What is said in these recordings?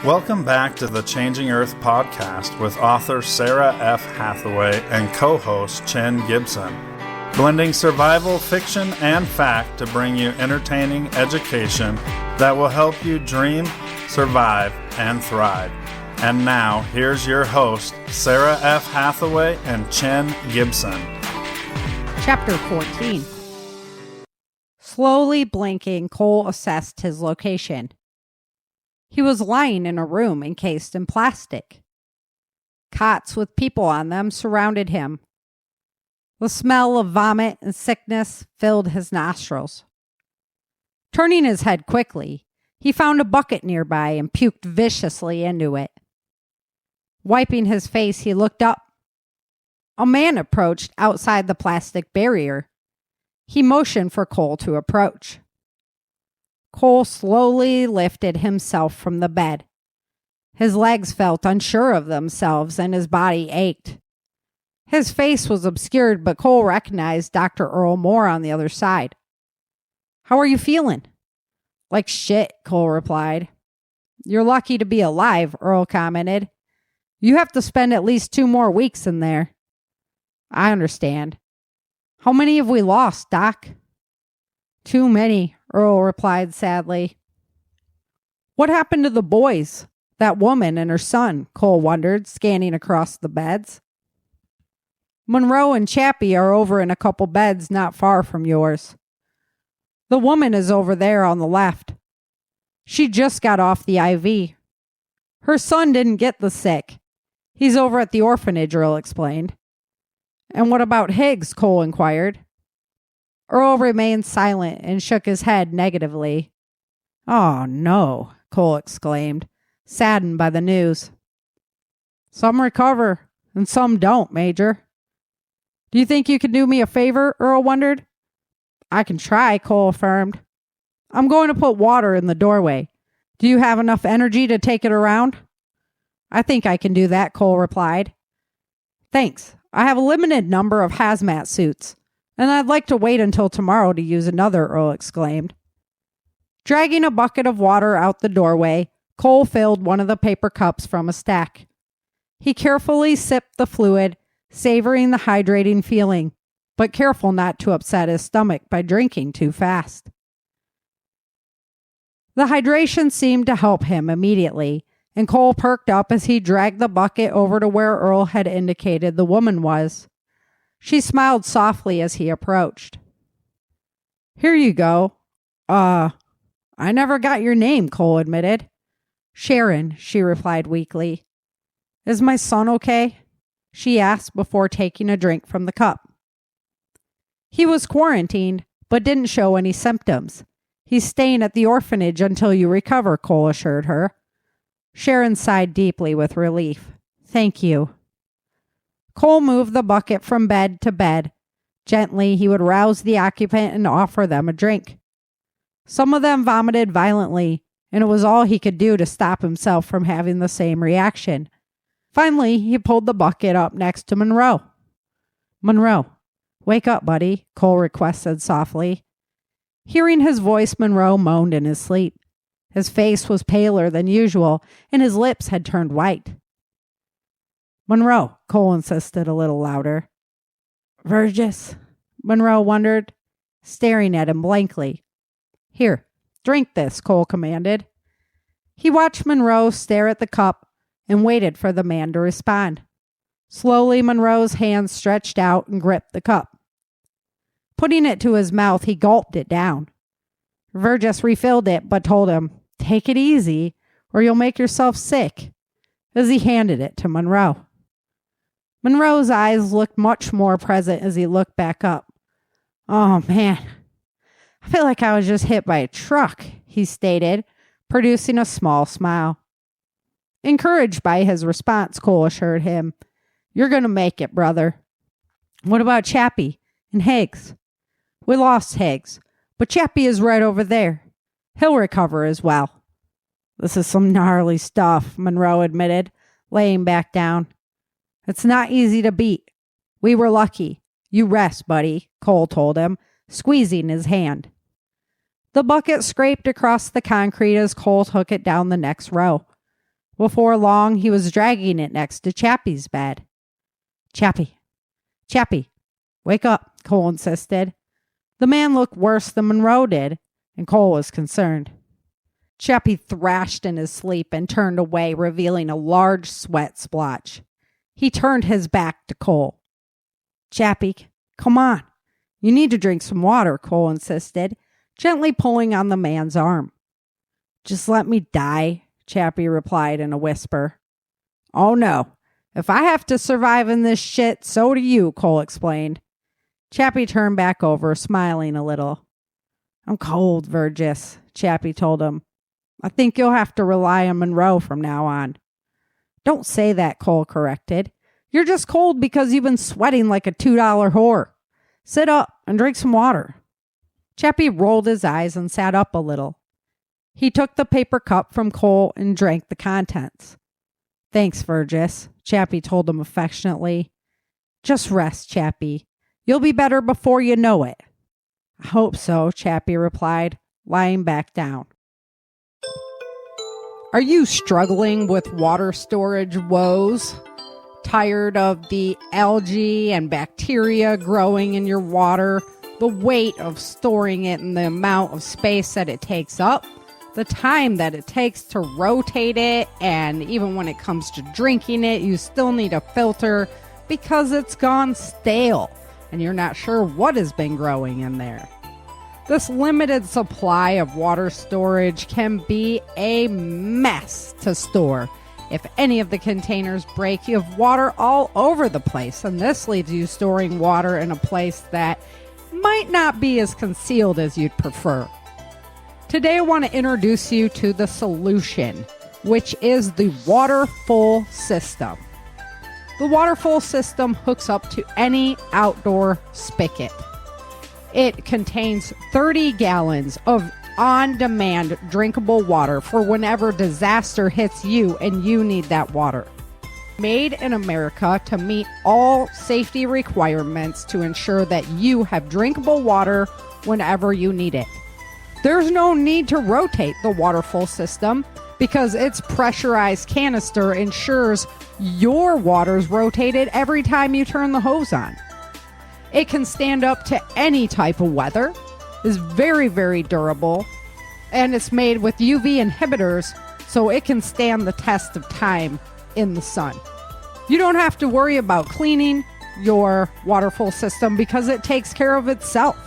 Welcome back to the Changing Earth podcast with author Sarah F. Hathaway and co-host Chen Gibson. Blending survival, fiction, and fact to bring you entertaining education that will help you dream, survive, and thrive. And now, here's your host, Sarah F. Hathaway and Chen Gibson. Chapter 14. Slowly blinking, Cole assessed his location. He was lying in a room encased in plastic. Cots with people on them surrounded him. The smell of vomit and sickness filled his nostrils. Turning his head quickly, he found a bucket nearby and puked viciously into it. Wiping his face, he looked up. A man approached outside the plastic barrier. He motioned for Cole to approach. Cole slowly lifted himself from the bed. His legs felt unsure of themselves and his body ached. His face was obscured, but Cole recognized Dr. Earl Moore on the other side. "How are you feeling?" "Like shit," Cole replied. "You're lucky to be alive," Earl commented. "You have to spend at least 2 more weeks in there." "I understand." "How many have we lost, Doc?" "Too many," Earl replied sadly. "What happened to the boys? That woman and her son?" Cole wondered, scanning across the beds. "Monroe and Chappie are over in a couple beds not far from yours. The woman is over there on the left. She just got off the IV. Her son didn't get the sick. He's over at the orphanage," Earl explained. "And what about Higgs?" Cole inquired. Earl remained silent and shook his head negatively. "Oh, no," Cole exclaimed, saddened by the news. "Some recover, and some don't, Major." "Do you think you could do me a favor?" Earl wondered. "I can try," Cole affirmed. "I'm going to put water in the doorway. Do you have enough energy to take it around?" "I think I can do that," Cole replied. "Thanks. I have a limited number of hazmat suits, and I'd like to wait until tomorrow to use another," Earl exclaimed. Dragging a bucket of water out the doorway, Cole filled one of the paper cups from a stack. He carefully sipped the fluid, savoring the hydrating feeling, but careful not to upset his stomach by drinking too fast. The hydration seemed to help him immediately, and Cole perked up as he dragged the bucket over to where Earl had indicated the woman was. She smiled softly as he approached. "Here you go." I never got your name," Cole admitted. "Sharon," she replied weakly. "Is my son okay?" she asked before taking a drink from the cup. "He was quarantined, but didn't show any symptoms. He's staying at the orphanage until you recover," Cole assured her. Sharon sighed deeply with relief. "Thank you." Cole moved the bucket from bed to bed. Gently, he would rouse the occupant and offer them a drink. Some of them vomited violently, and it was all he could do to stop himself from having the same reaction. Finally, he pulled the bucket up next to Monroe. "Monroe, wake up, buddy," Cole requested softly. Hearing his voice, Monroe moaned in his sleep. His face was paler than usual, and his lips had turned white. "Monroe," Cole insisted a little louder. "Virgis?" Monroe wondered, staring at him blankly. "Here, drink this," Cole commanded. He watched Monroe stare at the cup and waited for the man to respond. Slowly, Monroe's hands stretched out and gripped the cup. Putting it to his mouth, he gulped it down. Virgis refilled it, but told him, "Take it easy, or you'll make yourself sick," as he handed it to Monroe. Monroe's eyes looked much more present as he looked back up. "Oh, man, I feel like I was just hit by a truck," he stated, producing a small smile. Encouraged by his response, Cole assured him, "You're going to make it, brother." "What about Chappie and Higgs?" "We lost Higgs, but Chappie is right over there. He'll recover as well." "This is some gnarly stuff," Monroe admitted, laying back down. "It's not easy to beat. We were lucky. You rest, buddy," Cole told him, squeezing his hand. The bucket scraped across the concrete as Cole took it down the next row. Before long, he was dragging it next to Chappie's bed. Chappie, wake up, Cole insisted. The man looked worse than Monroe did, and Cole was concerned. Chappie thrashed in his sleep and turned away, revealing a large sweat splotch. He turned his back to Cole. Chappie, come on. You need to drink some water, Cole insisted, gently pulling on the man's arm. Just let me die, Chappie replied in a whisper. Oh no. If I have to survive in this shit, so do you, Cole explained. Chappie turned back over, smiling a little. I'm cold, Virgis, Chappie told him. I think you'll have to rely on Monroe from now on. Don't say that, Cole corrected. You're just cold because you've been sweating like a $2 whore. Sit up and drink some water. Chappie rolled his eyes and sat up a little. He took the paper cup from Cole and drank the contents. Thanks, Virgis, Chappie told him affectionately. Just rest, Chappie. You'll be better before you know it. I hope so, Chappie replied, lying back down. Are you struggling with water storage woes? Tired of the algae and bacteria growing in your water, the weight of storing it and the amount of space that it takes up, the time that it takes to rotate it, and even when it comes to drinking it, you still need a filter because it's gone stale and you're not sure what has been growing in there. This limited supply of water storage can be a mess to store. If any of the containers break, you have water all over the place, and this leaves you storing water in a place that might not be as concealed as you'd prefer. Today I want to introduce you to the solution, which is the waterful system. The waterful system hooks up to any outdoor spigot. It contains 30 gallons of on-demand drinkable water for whenever disaster hits you and you need that water. Made in America to meet all safety requirements to ensure that you have drinkable water whenever you need it. There's no need to rotate the waterful system because its pressurized canister ensures your water's rotated every time you turn the hose on. It can stand up to any type of weather, is very, very durable, and it's made with UV inhibitors so it can stand the test of time in the sun. You don't have to worry about cleaning your waterfall system because it takes care of itself.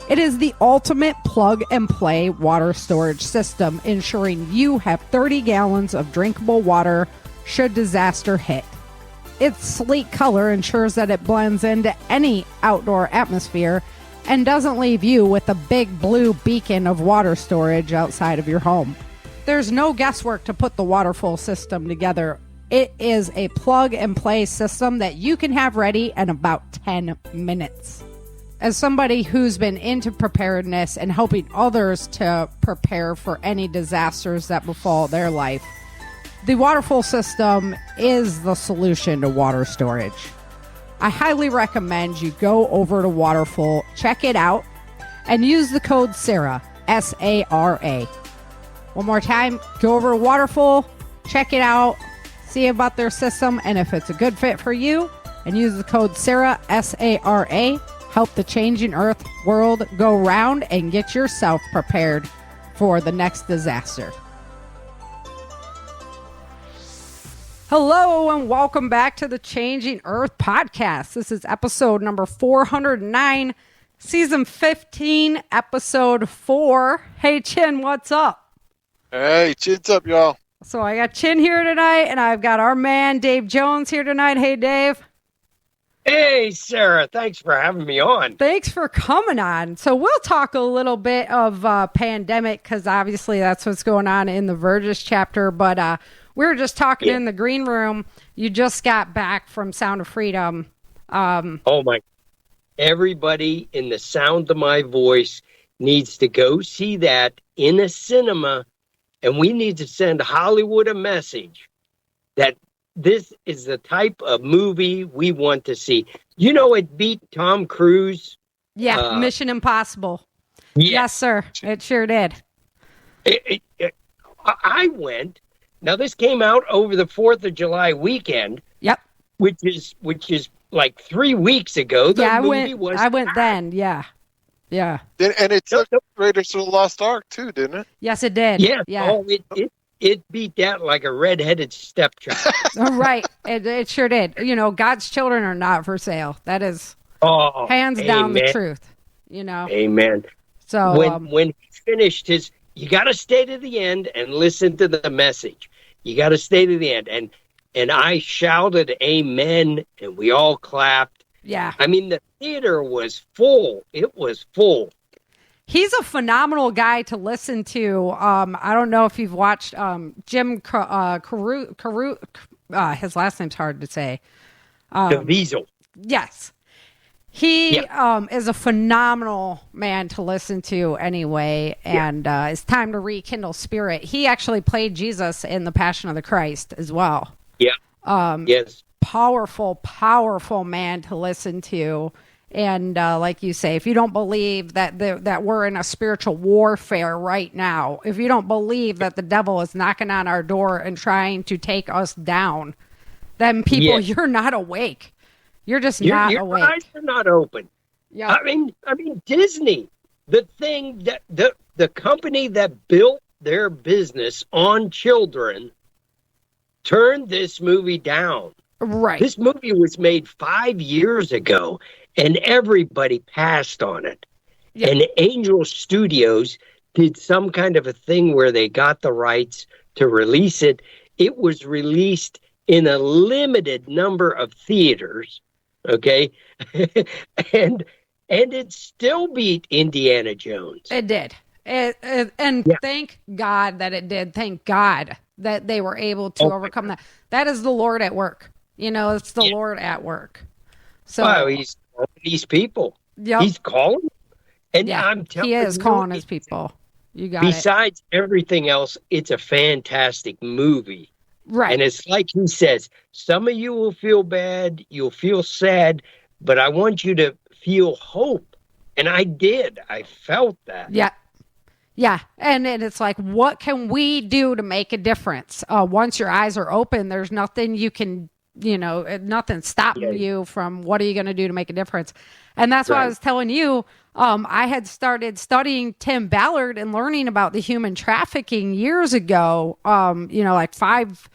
It is the ultimate plug-and-play water storage system, ensuring you have 30 gallons of drinkable water should disaster hit. Its sleek color ensures that it blends into any outdoor atmosphere and doesn't leave you with a big blue beacon of water storage outside of your home. There's no guesswork to put the waterfall system together. It is a plug-and-play system that you can have ready in about 10 minutes. As somebody who's been into preparedness and helping others to prepare for any disasters that befall their life, the waterfall system is the solution to water storage. I highly recommend you go over to Waterful, check it out, and use the code SARA, S-A-R-A. One more time, go over to Waterful, check it out, see about their system, and if it's a good fit for you, and use the code SARA, S-A-R-A, help the changing earth world go round and get yourself prepared for the next disaster. Hello and welcome back to the Changing Earth podcast. This is episode number 409, season 15, episode 4. Hey, Chin, what's up? Hey, Chin's up, y'all. So I got Chin here tonight, and I've got our man Dave Jones here tonight. Hey, Dave. Hey, Sarah. Thanks for having me on. Thanks for coming on. So we'll talk a little bit of pandemic because obviously that's what's going on in the Virgis chapter, but we were just talking in the green room. You just got back from Sound of Freedom. Oh, my. Everybody in the sound of my voice needs to go see that in a cinema, and we need to send Hollywood a message that this is the type of movie we want to see. You know, it beat Tom Cruise. Yeah, Mission Impossible. Yeah. Yes, sir. It sure did. I went Now this came out over the 4th of July weekend. Yep. Which is like 3 weeks ago. The movie I went then. Yeah. Yeah. And it took Raiders of the Lost Ark too, didn't it? Yes, it did. Yeah. Yeah. Oh, it beat that like a redheaded stepchild. Right. It sure did. You know, God's children are not for sale. That is hands down the truth. You know. Amen. So when he finished his, you got to stay to the end and listen to the message. You got to stay to the end, and I shouted amen, and we all clapped. Yeah. I mean, the theater was full. It was full. He's a phenomenal guy to listen to. I don't know if you've watched Jim Carew. His last name's hard to say. Caviezel. Yes. He is a phenomenal man to listen to anyway, and it's time to rekindle spirit. He actually played Jesus in The Passion of the Christ as well. Yeah. Yes. Powerful man to listen to. And like you say, if you don't believe that we're in a spiritual warfare right now, if you don't believe that the devil is knocking on our door and trying to take us down, then people, you're not awake. You're just not awake. Your eyes are not open. Yeah. I mean, Disney, the thing that the company that built their business on children, turned this movie down. Right. This movie was made 5 years ago, and everybody passed on it. Yeah. And Angel Studios did some kind of a thing where they got the rights to release it. It was released in a limited number of theaters, okay? and it still beat Indiana Jones. It did. Thank God that it did. Thank God that they were able to overcome that. That is the Lord at work. You know, it's the Lord at work. So he's calling these people. Yep. He's calling. And I'm telling you, he is calling his people. You got besides everything else, it's a fantastic movie. Right. And it's like he says, some of you will feel bad, you'll feel sad, but I want you to feel hope. And I did. I felt that. Yeah. Yeah. And it's like, what can we do to make a difference? Once your eyes are open, there's nothing you can, nothing stopping you from what are you going to do to make a difference? And that's why I was telling you, I had started studying Tim Ballard and learning about the human trafficking years ago, like 5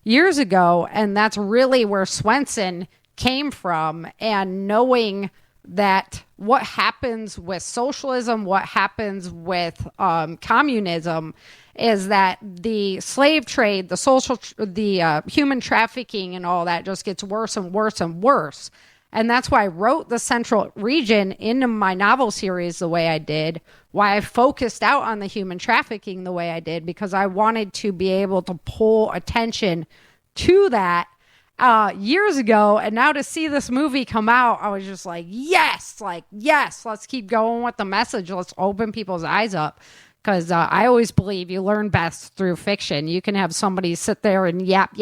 years ago. And that's really where Swenson came from, and knowing that what happens with socialism, what happens with communism, is that the slave trade, the human trafficking and all that just gets worse and worse and worse. And that's why I wrote the Central Region into my novel series the way I did, why I focused out on the human trafficking the way I did, because I wanted to be able to pull attention to that years ago. And now to see this movie come out, I was just like, yes, let's keep going with the message. Let's open people's eyes up. Because I always believe you learn best through fiction. You can have somebody sit there and yap,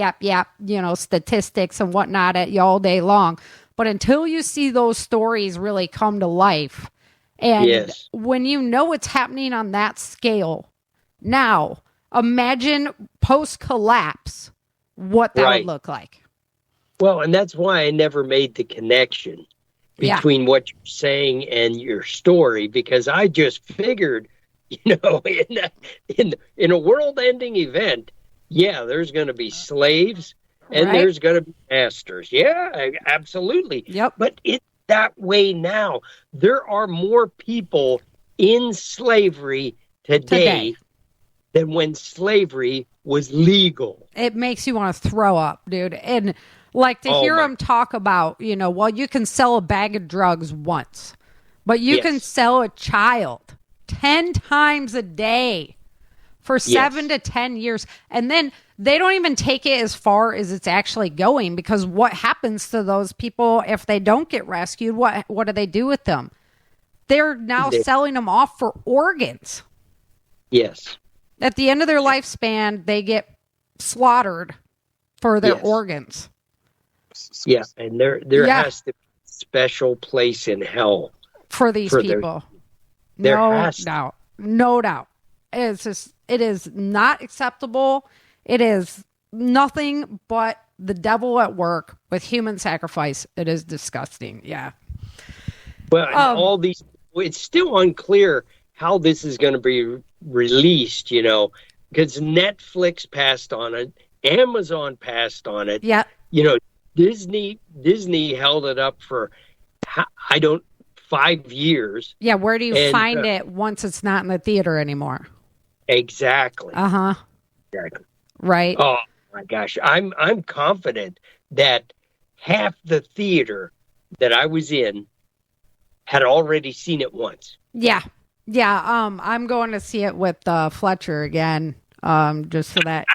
statistics and whatnot at you all day long. But until you see those stories really come to life, and when you know it's happening on that scale, now imagine post-collapse what that would look like. Well, and that's why I never made the connection between what you're saying and your story, because I just figured, in a world-ending event, there's going to be slaves and there's going to be masters. Yeah, absolutely. Yep. But it's that way now. There are more people in slavery today than when slavery was legal. It makes you want to throw up, dude. And like to hear him talk about, you can sell a bag of drugs once, but you can sell a child 10 times a day for 7 to 10 years. And then they don't even take it as far as it's actually going, because what happens to those people if they don't get rescued? What do they do with them? They're now selling them off for organs. Yes. At the end of their lifespan, they get slaughtered for their organs. Yeah, and there has to be a special place in hell for these people. No doubt. It is not acceptable. It is nothing but the devil at work with human sacrifice. It is disgusting. Yeah. Well, and all these, it's still unclear how this is going to be released, because Netflix passed on it, Amazon passed on it. Yeah. Disney held it up for 5 years. Yeah, where do you find it once it's not in the theater anymore? Exactly. Exactly. Right. Oh my gosh, I'm confident that half the theater that I was in had already seen it once. Yeah. I'm going to see it with Fletcher again. Just so that,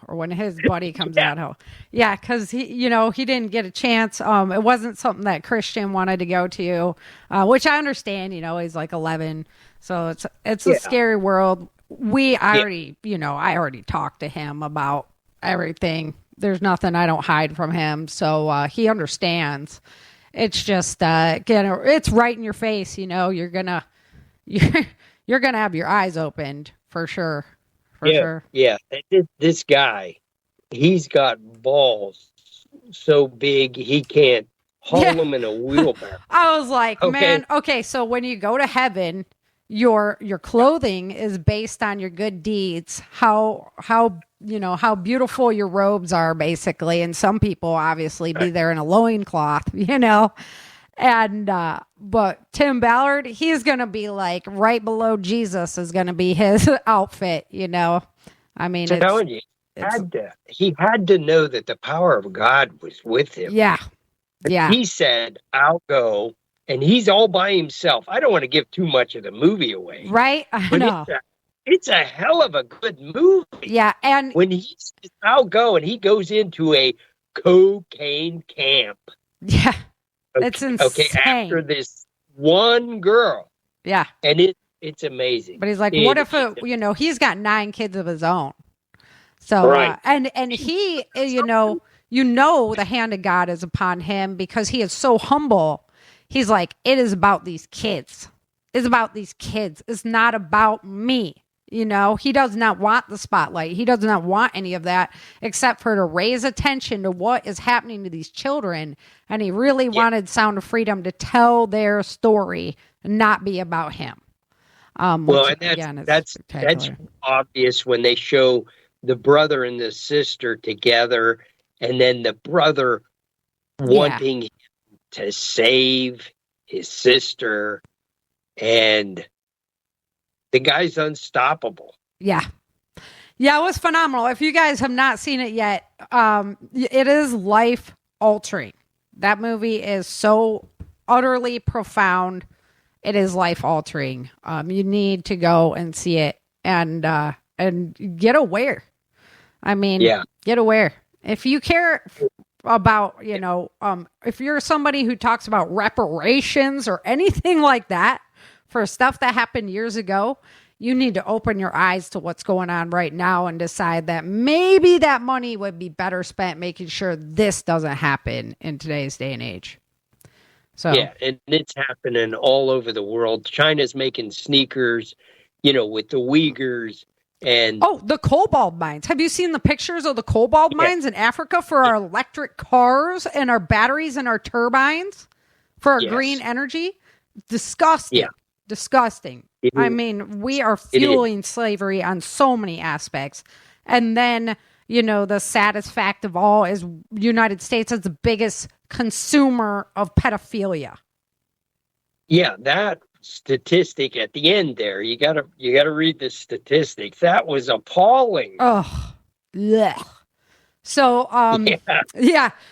or when his buddy comes out. Yeah, because he didn't get a chance. It wasn't something that Christian wanted to go to, which I understand. He's like 11, so it's a scary world. I already talked to him about everything. There's nothing I don't hide from him, so he understands. It's just it's right in your face. You're gonna have your eyes opened for sure. Sure. Yeah. This guy, he's got balls so big he can't haul them in a wheelbarrow. I was like, man, okay, so when you go to heaven, your clothing is based on your good deeds, how beautiful your robes are, basically. And some people obviously be there in a loincloth, And but Tim Ballard, he's gonna be like right below Jesus is gonna be his outfit, I mean, I'm telling you, he had to know that the power of God was with him. Yeah. He said, "I'll go," and he's all by himself. I don't want to give too much of the movie away, right? I know. It's a hell of a good movie. Yeah, and when he says, "I'll go," and he goes into a cocaine camp. Yeah. It's insane. Okay, after this one girl. Yeah. And it's amazing. But he's like, what if he's got 9 kids of his own. So, right. And he, the hand of God is upon him because he is so humble. He's like, it is about these kids. It's about these kids. It's not about me. He does not want the spotlight. He does not want any of that except for to raise attention to what is happening to these children. And he really wanted Sound of Freedom to tell their story and not be about him. That's obvious when they show the brother and the sister together, and then the brother wanting him to save his sister, and the guy's unstoppable. Yeah. Yeah, it was phenomenal. If you guys have not seen it yet, it is life altering. That movie is so utterly profound. It is life altering. You need to go and see it and get aware. I mean, get aware. If you care about, if you're somebody who talks about reparations or anything like that, for stuff that happened years ago, you need to open your eyes to what's going on right now and decide that maybe that money would be better spent making sure this doesn't happen in today's day and age. So yeah, and it's happening all over the world. China's making sneakers, with the Uyghurs and the cobalt mines. Have you seen the pictures of the cobalt mines in Africa for our electric cars and our batteries and our turbines for our green energy? Disgusting. Yeah. Disgusting. I mean, we are fueling slavery on so many aspects. And then, the saddest fact of all is United States is the biggest consumer of pedophilia. Yeah, that statistic at the end there, you gotta read the statistics. That was appalling. Oh, yeah. So,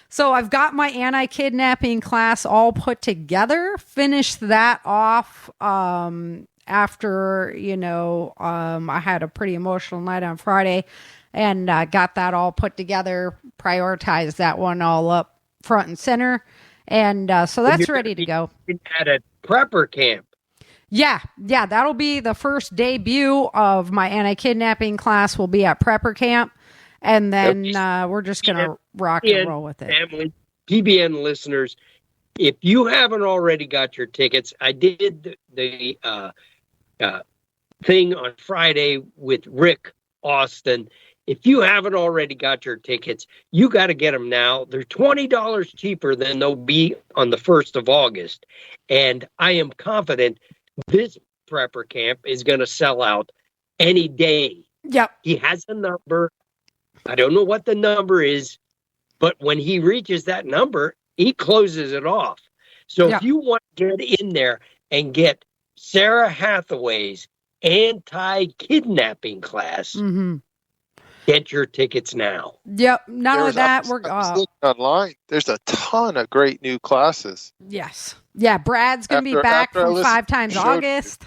so I've got my anti-kidnapping class all put together, finished that off, after, I had a pretty emotional night on Friday and, got that all put together, prioritized that one all up front and center. And, so that's ready to go. At a prepper camp. Yeah. That'll be the first debut of my anti-kidnapping class will be at prepper camp. And then we're just going to rock and roll with it. Family, PBN listeners, if you haven't already got your tickets, I did the thing on Friday with Rick Austin. If you haven't already got your tickets, you got to get them now. They're $20 cheaper than they'll be on the 1st of August. And I am confident this prepper camp is going to sell out any day. Yep. He has a number. I don't know what the number is, but when he reaches that number, he closes it off. So if you want to get in there and get Sarah Hathaway's anti-kidnapping class, get your tickets now. Yep. Not only that, we're looking online. There's a ton of great new classes. Yes. Yeah, Brad's going to be back from 5 times August.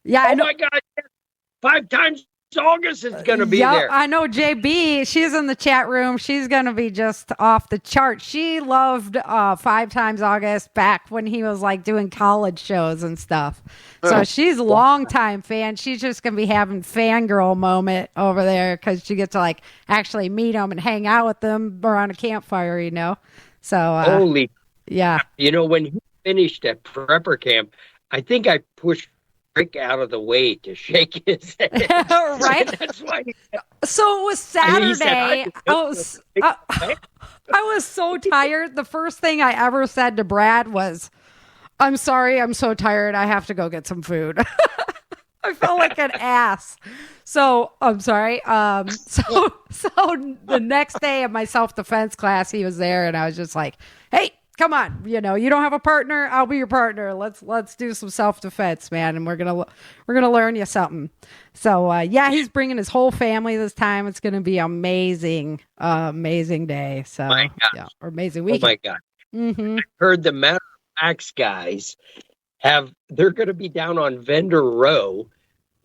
Yeah. Oh my God. 5 times August is going to be there. I know JB. She's in the chat room. She's going to be just off the chart. She loved 5 times August back when he was like doing college shows and stuff. So she's a long-time fan. She's just going to be having fangirl moment over there because she gets to like actually meet him and hang out with them around a campfire, you know. So holy, yeah. You know, when he finished at prepper camp, I think I pushed Rick out of the way to shake his head. Right? That's why. So it was Saturday. I was so tired. The first thing I ever said to Brad was, "I'm sorry, I'm so tired. I have to go get some food." I felt like an ass. So I'm sorry. So the next day of my self-defense class, he was there, and I was just like, "Hey, come on, you know, you don't have a partner, I'll be your partner. Let's do some self-defense, man, and we're gonna learn you something." So yeah, he's bringing his whole family this time. It's gonna be amazing day. So yeah, or amazing weekend. Oh my God! I heard the Matter of Facts guys they're gonna be down on Vendor Row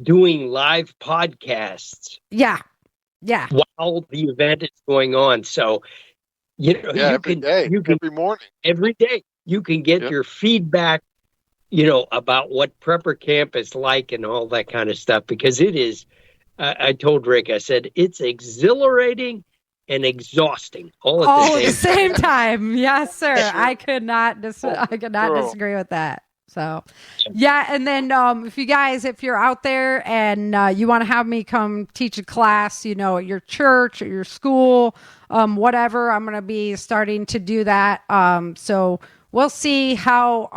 doing live podcasts. Yeah. While the event is going on, so. You know, every morning. Every day you can get your feedback, you know, about what prepper camp is like and all that kind of stuff, because it is, I told Rick, I said, it's exhilarating and exhausting all at the same time. Yes, sir. I could not disagree with that. So, yeah. And then if you're out there and you want to have me come teach a class, you know, at your church or your school, whatever, I'm going to be starting to do that. So we'll see how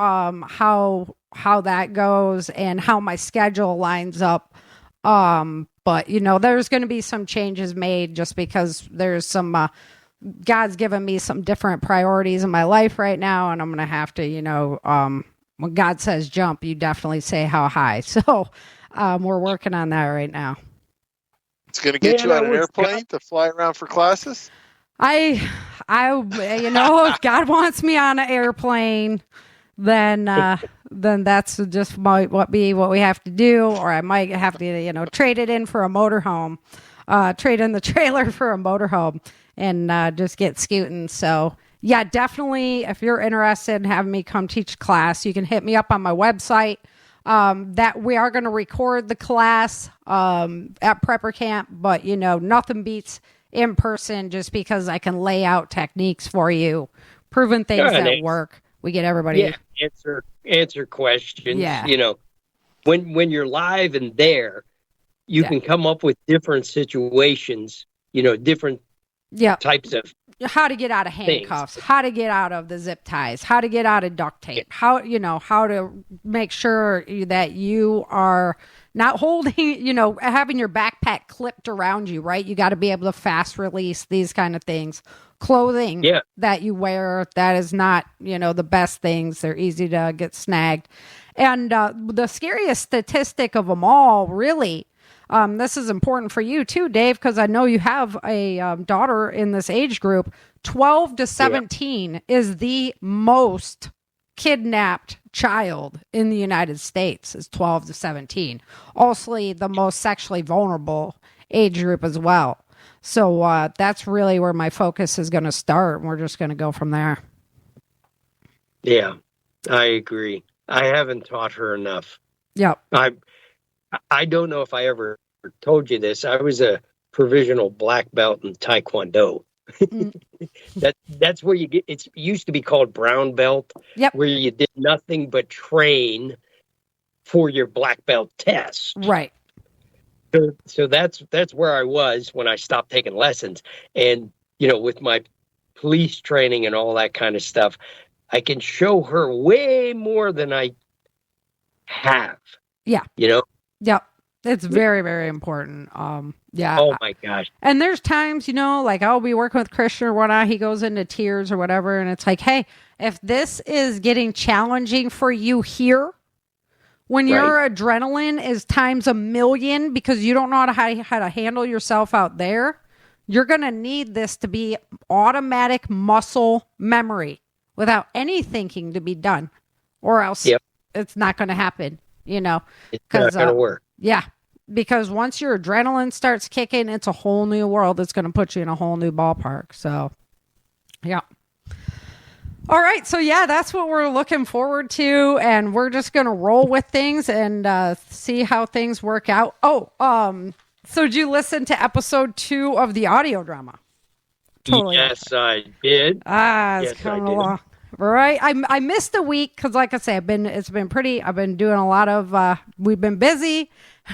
that goes and how my schedule lines up. But you know, there's going to be some changes made just because there's some, God's given me some different priorities in my life right now. And I'm going to have to, you know, when God says jump, you definitely say how high. So we're working on that right now. It's going to get you on an airplane to fly around for classes? You know, if God wants me on an airplane, then that's just what we have to do. Or I might have to, you know, trade it in for a motorhome, trade in the trailer for a motorhome and just get scooting. So yeah, definitely. If you're interested in having me come teach class, you can hit me up on my website. That we are going to record the class at prepper camp, but you know, nothing beats in person just because I can lay out techniques for you, proven things that work. We get everybody answer questions. Yeah. You know, when you're live and there, you can come up with different situations. You know, different types of. How to get out of handcuffs, how to get out of the zip ties, how to get out of duct tape, how to make sure that you are not holding, you know, having your backpack clipped around you, right? You got to be able to fast release these kind of things. Clothing that you wear, that is not, you know, the best things. They're easy to get snagged. And the scariest statistic of them all, really, this is important for you too, Dave, because I know you have a daughter in this age group. 12 to 17 is the most kidnapped child in the United States, is 12 to 17. Also, the most sexually vulnerable age group as well. So that's really where my focus is going to start. And we're just going to go from there. Yeah, I agree. I haven't taught her enough. Yep. I don't know if I ever told you this. I was a provisional black belt in Taekwondo. That's where you get. It used to be called brown belt. Yep. Where you did nothing but train for your black belt test. Right. So that's where I was when I stopped taking lessons. And, with my police training and all that kind of stuff, I can show her way more than I have. Yeah. Yep. It's very, very important. Yeah. Oh my gosh. And there's times, like I'll be working with Christian or whatnot. He goes into tears or whatever. And it's like, hey, if this is getting challenging for you here, when your adrenaline is times 1,000,000 because you don't know how to handle yourself out there, you're going to need this to be automatic muscle memory without any thinking to be done, or else it's not going to happen, It's not going to work. Yeah, because once your adrenaline starts kicking, it's a whole new world. It's going to put you in a whole new ballpark. So, yeah. All right. So, yeah, that's what we're looking forward to. And we're just going to roll with things and see how things work out. So did you listen to episode 2 of the audio drama? Totally. Yes, I did. It's coming along. Right. I missed a week because, like I say, I've been doing a lot of, we've been busy.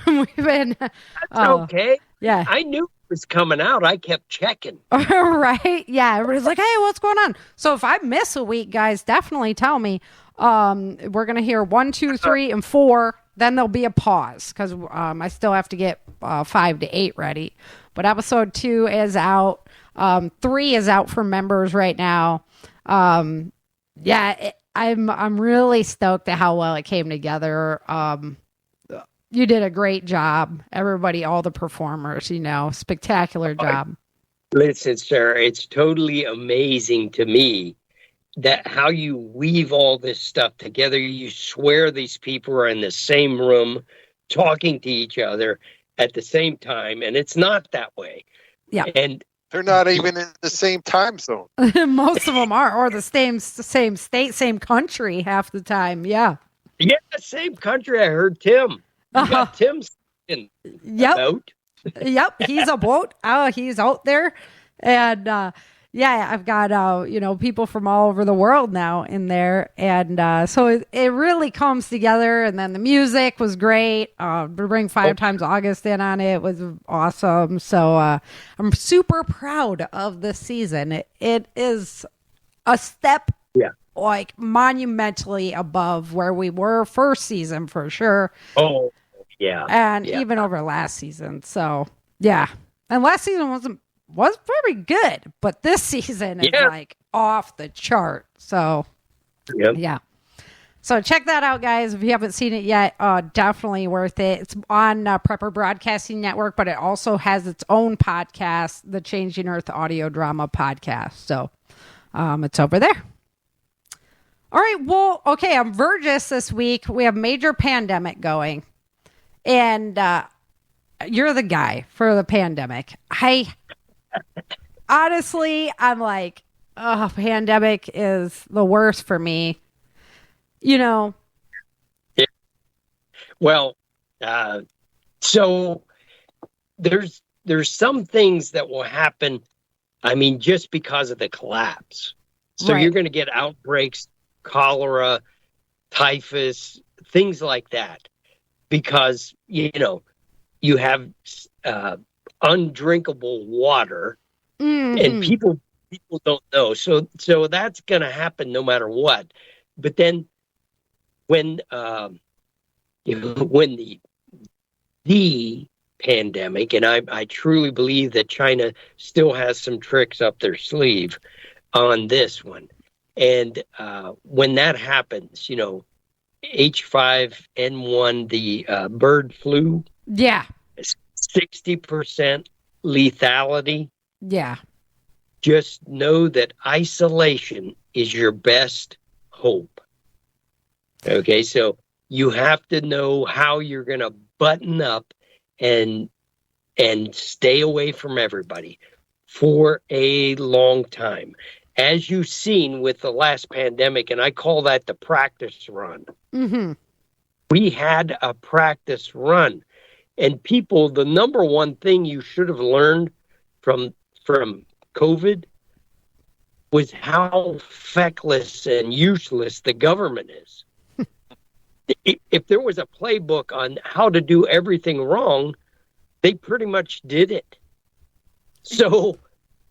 We've been. That's okay. Yeah. I knew it was coming out. I kept checking. Right. Yeah. Everybody's like, hey, what's going on? So if I miss a week, guys, definitely tell me. We're going to hear 1, 2, 3, and 4. Then there'll be a pause because I still have to get 5 to 8 ready. But episode 2 is out. 3 is out for members right now. I'm really stoked at how well it came together. You did a great job. Everybody, all the performers, spectacular job. Listen, Sarah, it's totally amazing to me that how you weave all this stuff together. You swear these people are in the same room talking to each other at the same time, and it's not that way. Yeah. And they're not even in the same time zone. Most of them are, or the same state, same country half the time. Yeah. Yeah, same country. I heard Tim. You got Tim's in boat. Yep, he's a boat. Oh, he's out there, and I've got people from all over the world now in there, and so it really comes together. And then the music was great. To bring 5 times August in on it was awesome. So I'm super proud of this season. It is a step. Yeah. Like monumentally above where we were first season for sure. Oh, yeah. And even over last season. So, yeah. And last season was very good, but this season is like off the chart. So, yeah. So check that out, guys. If you haven't seen it yet, definitely worth it. It's on Prepper Broadcasting Network, but it also has its own podcast, the Changing Earth Audio Drama Podcast. So, it's over there. All right, well, okay, on Virgis this week, we have major pandemic going, and you're the guy for the pandemic. Honestly, I'm like, pandemic is the worst for me, Yeah. Well, so there's some things that will happen, just because of the collapse. So you're going to get outbreaks, cholera, typhus, things like that, because you have undrinkable water, and people don't know. So that's going to happen no matter what. But then when when the pandemic, and I truly believe that China still has some tricks up their sleeve on this one. And when that happens, H5N1, the bird flu, 60% lethality. Yeah. Just know that isolation is your best hope. Okay, so you have to know how you're going to button up and stay away from everybody for a long time. As you've seen with the last pandemic, and I call that the practice run. Mm-hmm. We had a practice run. And people, the number one thing you should have learned from COVID was how feckless and useless the government is. If there was a playbook on how to do everything wrong, they pretty much did it. So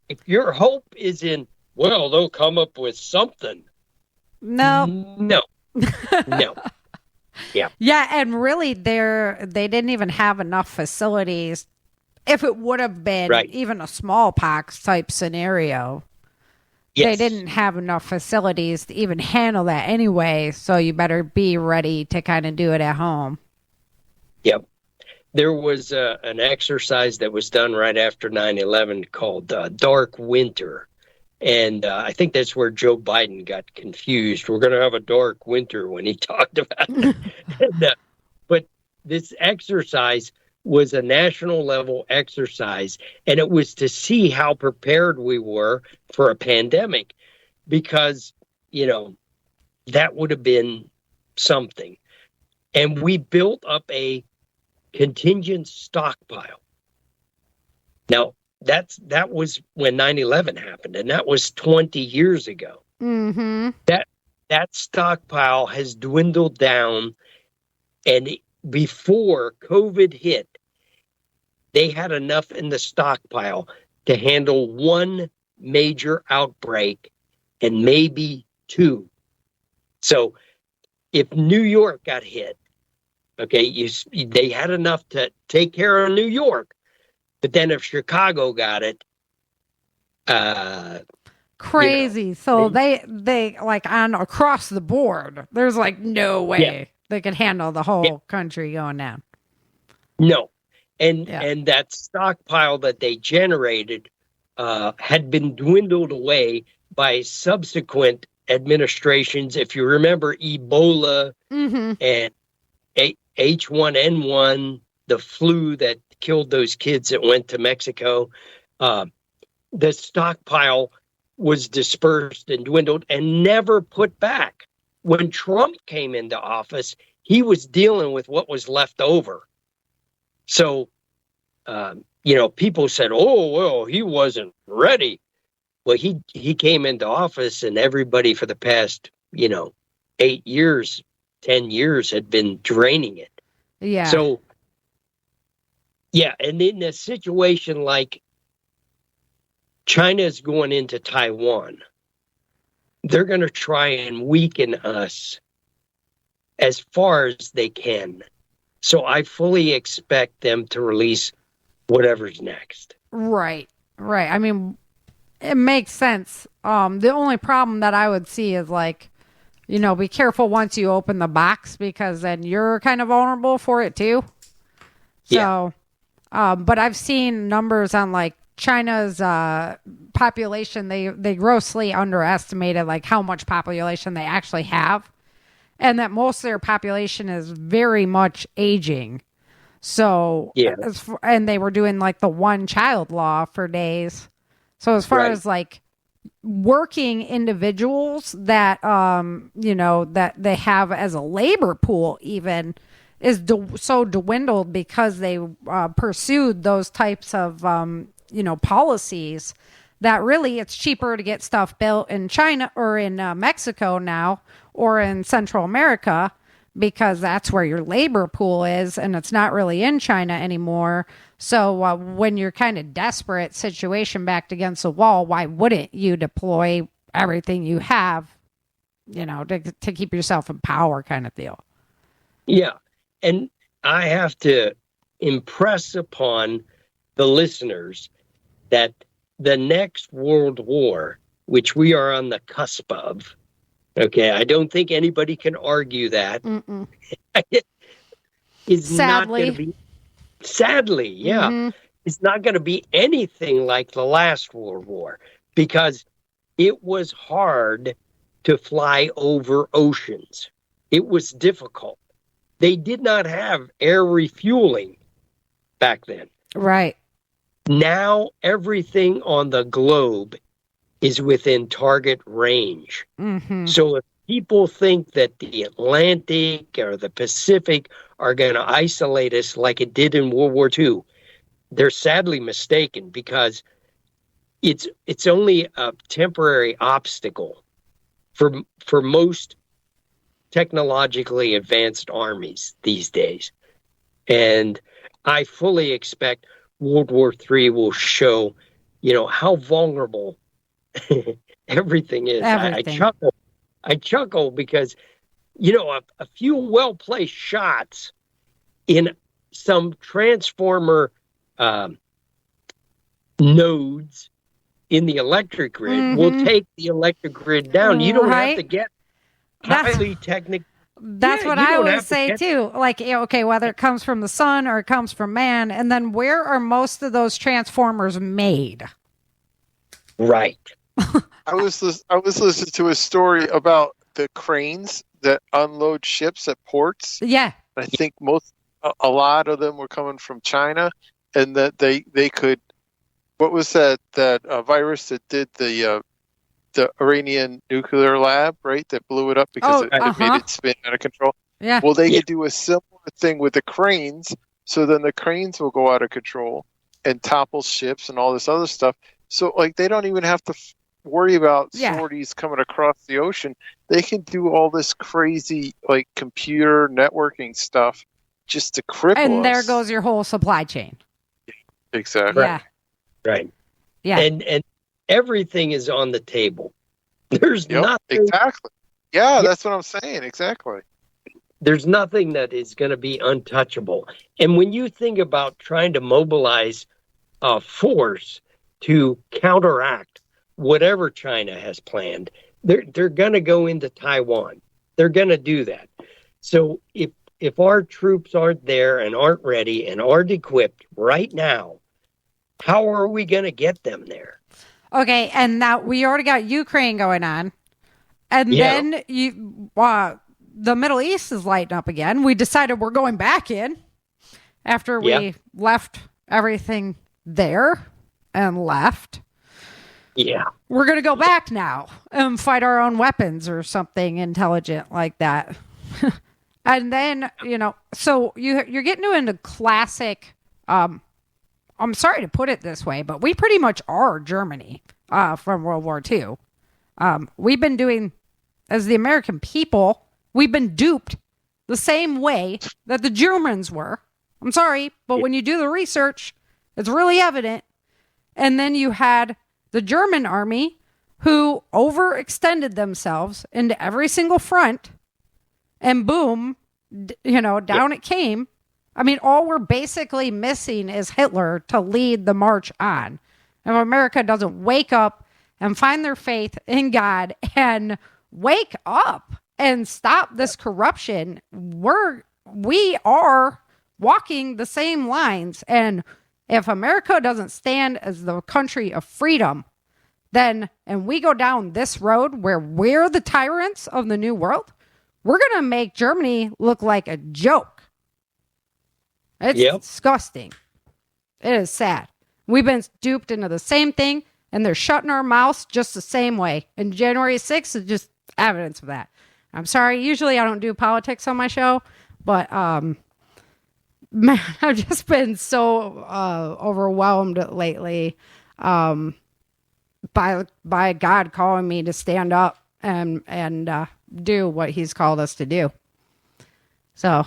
if your hope is in, well, they'll come up with something. No. No. Yeah. Yeah, and really they didn't even have enough facilities. If it would have been even a smallpox type scenario, they didn't have enough facilities to even handle that anyway, so you better be ready to kind of do it at home. Yep. There was an exercise that was done right after 9/11 called Dark Winter. And I think that's where Joe Biden got confused. We're going to have a dark winter when he talked about it. But this exercise was a national level exercise, and it was to see how prepared we were for a pandemic, because, that would have been something. And we built up a contingent stockpile. Now, that was when 9/11 happened, and that was 20 years ago. Mm-hmm. That stockpile has dwindled down, and before COVID hit, they had enough in the stockpile to handle one major outbreak and maybe two. So if New York got hit, okay, they had enough to take care of New York. But then if Chicago got it, crazy. So they like on across the board, there's like no way they could handle the whole country going down. No. And that stockpile that they generated had been dwindled away by subsequent administrations. If you remember Ebola and H1N1, the flu that killed those kids that went to Mexico, the stockpile was dispersed and dwindled and never put back. When Trump came into office, he was dealing with what was left over. So, people said, oh, well, he wasn't ready. Well, he came into office, and everybody for the past, 8 years, 10 years had been draining it. Yeah. So, and in a situation like China's going into Taiwan, they're going to try and weaken us as far as they can. So I fully expect them to release whatever's next. Right. I mean, it makes sense. The only problem that I would see is be careful once you open the box, because then you're kind of vulnerable for it too. So, but I've seen numbers on China's population. They grossly underestimated how much population they actually have, and that most of their population is very much aging. So, and they were doing the one child law for days. So as far as working individuals that, that they have as a labor pool even is so dwindled because they pursued those types of, policies, that really it's cheaper to get stuff built in China or in Mexico now, or in Central America, because that's where your labor pool is, and it's not really in China anymore. So when you're kind of desperate, situation backed against the wall, why wouldn't you deploy everything you have, to keep yourself in power, kind of deal? Yeah. And I have to impress upon the listeners that the next World War, which we are on the cusp of, okay, I don't think anybody can argue that, is not going to be, sadly, it's not going to be anything like the last World War, because it was hard to fly over oceans. It was difficult. They did not have air refueling back then. Right. Now everything on the globe is within target range. So if people think that the Atlantic or the Pacific are going to isolate us like it did in World War II, they're sadly mistaken, because it's only a temporary obstacle for most technologically advanced armies these days. And I fully expect World War III will show, how vulnerable everything is. Everything. I chuckle because, a few well-placed shots in some transformer nodes in the electric grid will take the electric grid down. You don't have to get highly technical. That's what I always say too. Like, okay, whether it comes from the sun or it comes from man, and then where are most of those transformers made? Right. I was listening to a story about the cranes that unload ships at ports. Yeah. I think a lot of them were coming from China, and that they could. What was that virus that did the Iranian nuclear lab, right? That blew it up because it made it spin out of control. Yeah. Well, they could do a similar thing with the cranes. So then the cranes will go out of control and topple ships and all this other stuff. So like they don't even have to worry about sorties coming across the ocean. They can do all this crazy like computer networking stuff just to cripple us. And there goes your whole supply chain. Exactly. Yeah. Right. Yeah. And everything is on the table. There's nothing. Exactly. Yeah, that's what I'm saying. Exactly. There's nothing that is going to be untouchable. And when you think about trying to mobilize force to counteract whatever China has planned, they're going to go into Taiwan. They're going to do that. So if our troops aren't there and aren't ready and aren't equipped right now, how are we going to get them there? Okay, and now we already got Ukraine going on, and then the Middle East is lighting up again. We decided we're going back in after we left everything there and left. Yeah. We're going to go back now and fight our own weapons or something intelligent like that. And then, so you're getting into classic, I'm sorry to put it this way, but we pretty much are Germany from World War II. We've been doing, as the American people, we've been duped the same way that the Germans were. I'm sorry, but when you do the research, it's really evident. And then you had the German army who overextended themselves into every single front, and boom, down it came. I mean, all we're basically missing is Hitler to lead the march on. If America doesn't wake up and find their faith in God and wake up and stop this corruption, we are walking the same lines. And if America doesn't stand as the country of freedom, and we go down this road where we're the tyrants of the new world, we're going to make Germany look like a joke. It's disgusting. It is sad. We've been duped into the same thing, and they're shutting our mouths just the same way. And January 6th is just evidence of that. I'm sorry. Usually I don't do politics on my show, but man, I've just been so overwhelmed lately by God calling me to stand up and do what he's called us to do. So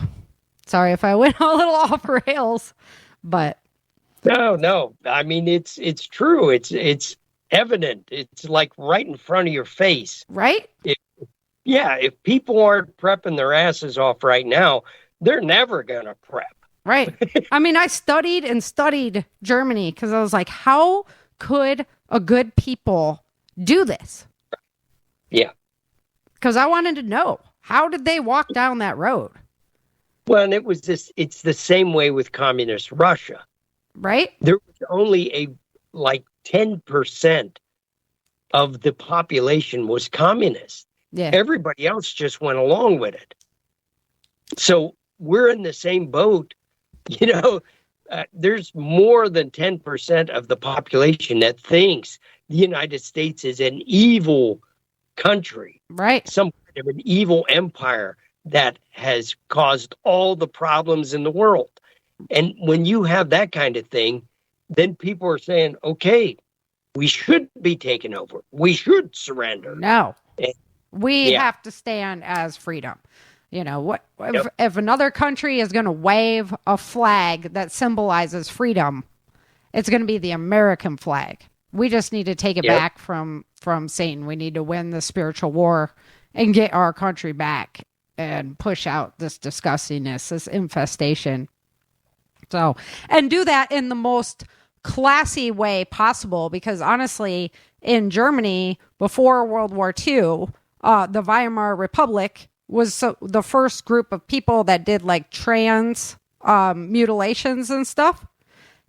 sorry if I went a little off rails, but no. I mean, it's true. It's evident. It's like right in front of your face. Right? If people aren't prepping their asses off right now, they're never going to prep. Right. I mean, I studied Germany because I was like, how could a good people do this? Yeah. Because I wanted to know, how did they walk down that road? Well, and it's the same way with communist Russia. Right? There was only 10% of the population was communist. Yeah. Everybody else just went along with it. So we're in the same boat. There's more than 10% of the population that thinks the United States is an evil country. Right. Some kind of an evil empire that has caused all the problems in the world. And when you have that kind of thing, then people are saying, okay, we should be taken over. We should surrender. No. We have to stand as freedom. You know, if another country is going to wave a flag that symbolizes freedom, it's going to be the American flag. We just need to take it back from Satan. We need to win the spiritual war and get our country back and push out this disgustingness, this infestation. So, and do that in the most classy way possible, because honestly, in Germany before World War II, the Weimar Republic was the first group of people that did like trans mutilations and stuff.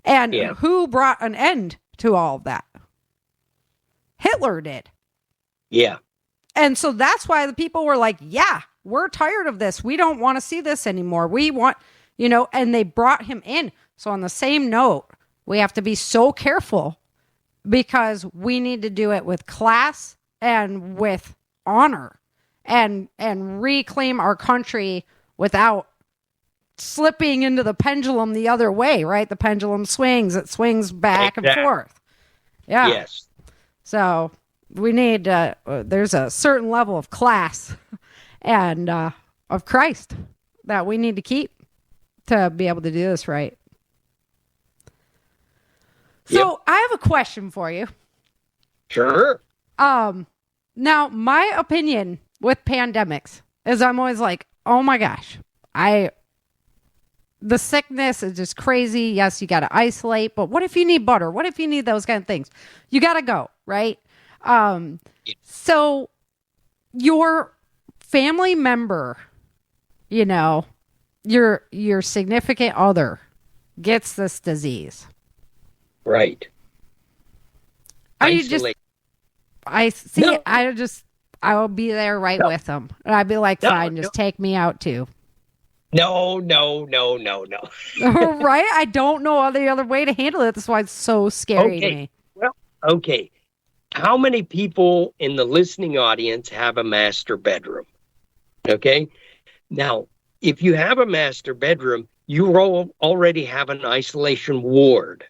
And who brought an end to all of that? Hitler did. Yeah. And so that's why the people were like, yeah, we're tired of this. We don't want to see this anymore. We want, and they brought him in. So on the same note, we have to be so careful, because we need to do it with class and with honor and reclaim our country without slipping into the pendulum the other way, right? The pendulum swings. It swings back and forth. Yeah. Yes. So we need, there's a certain level of class and of Christ that we need to keep to be able to do this right. So I have a question for you. Sure. Now my opinion with pandemics is I'm always like, oh my gosh, the sickness is just crazy. Yes, you got to isolate, but what if you need butter? What if you need those kind of things? You got to go, right? So your family member, your significant other gets this disease. Right. I will be there right with them. And I'd be like, fine, just take me out too. No. Right? I don't know the other way to handle it. That's why it's so scary to me. Well, okay. How many people in the listening audience have a master bedroom? Okay. Now, if you have a master bedroom, you already have an isolation ward.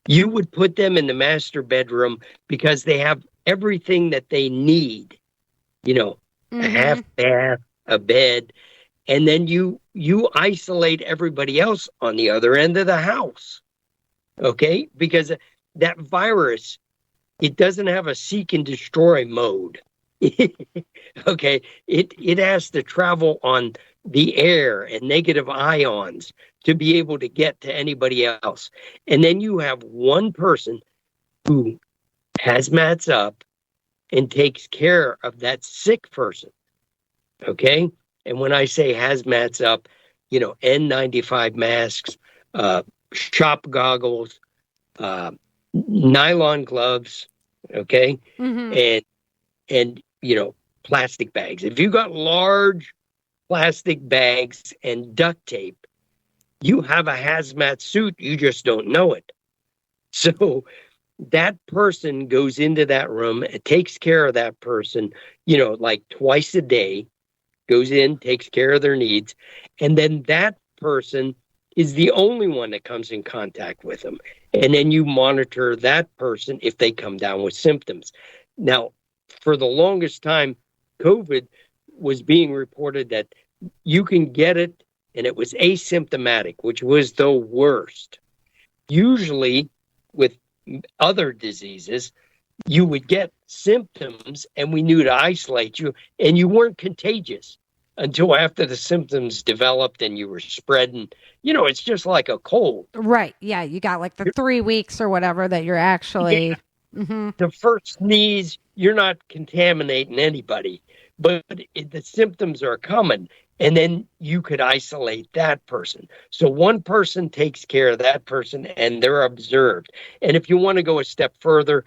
You would put them in the master bedroom because they have everything that they need. A half bath, a bed, and then you isolate everybody else on the other end of the house. Okay? Because that virus, it doesn't have a seek and destroy mode. Okay? It has to travel on the air and negative ions to be able to get to anybody else. And then you have one person who hazmats up and takes care of that sick person. Okay? And when I say hazmats up, N95 masks, shop goggles, nylon gloves, okay? And plastic bags. If you got large plastic bags and duct tape, you have a hazmat suit, you just don't know it. So that person goes into that room and takes care of that person, like twice a day, goes in, takes care of their needs. And then that person is the only one that comes in contact with them. And then you monitor that person if they come down with symptoms. Now, for the longest time, COVID was being reported that you can get it and it was asymptomatic, which was the worst. Usually with other diseases, you would get symptoms and we knew to isolate you, and you weren't contagious until after the symptoms developed and you were spreading. It's just like a cold. Right. Yeah. You got like the 3 weeks or whatever that you're actually... Yeah. The first sneeze, you're not contaminating anybody, but the symptoms are coming. And then you could isolate that person. So one person takes care of that person and they're observed. And if you want to go a step further,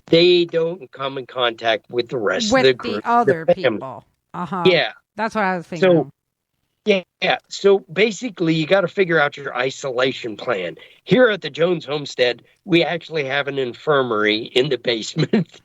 they don't come in contact with the rest of the group. With the other people. Yeah. That's what I was thinking. Yeah. So basically, you got to figure out your isolation plan. Here at the Jones Homestead, we actually have an infirmary in the basement.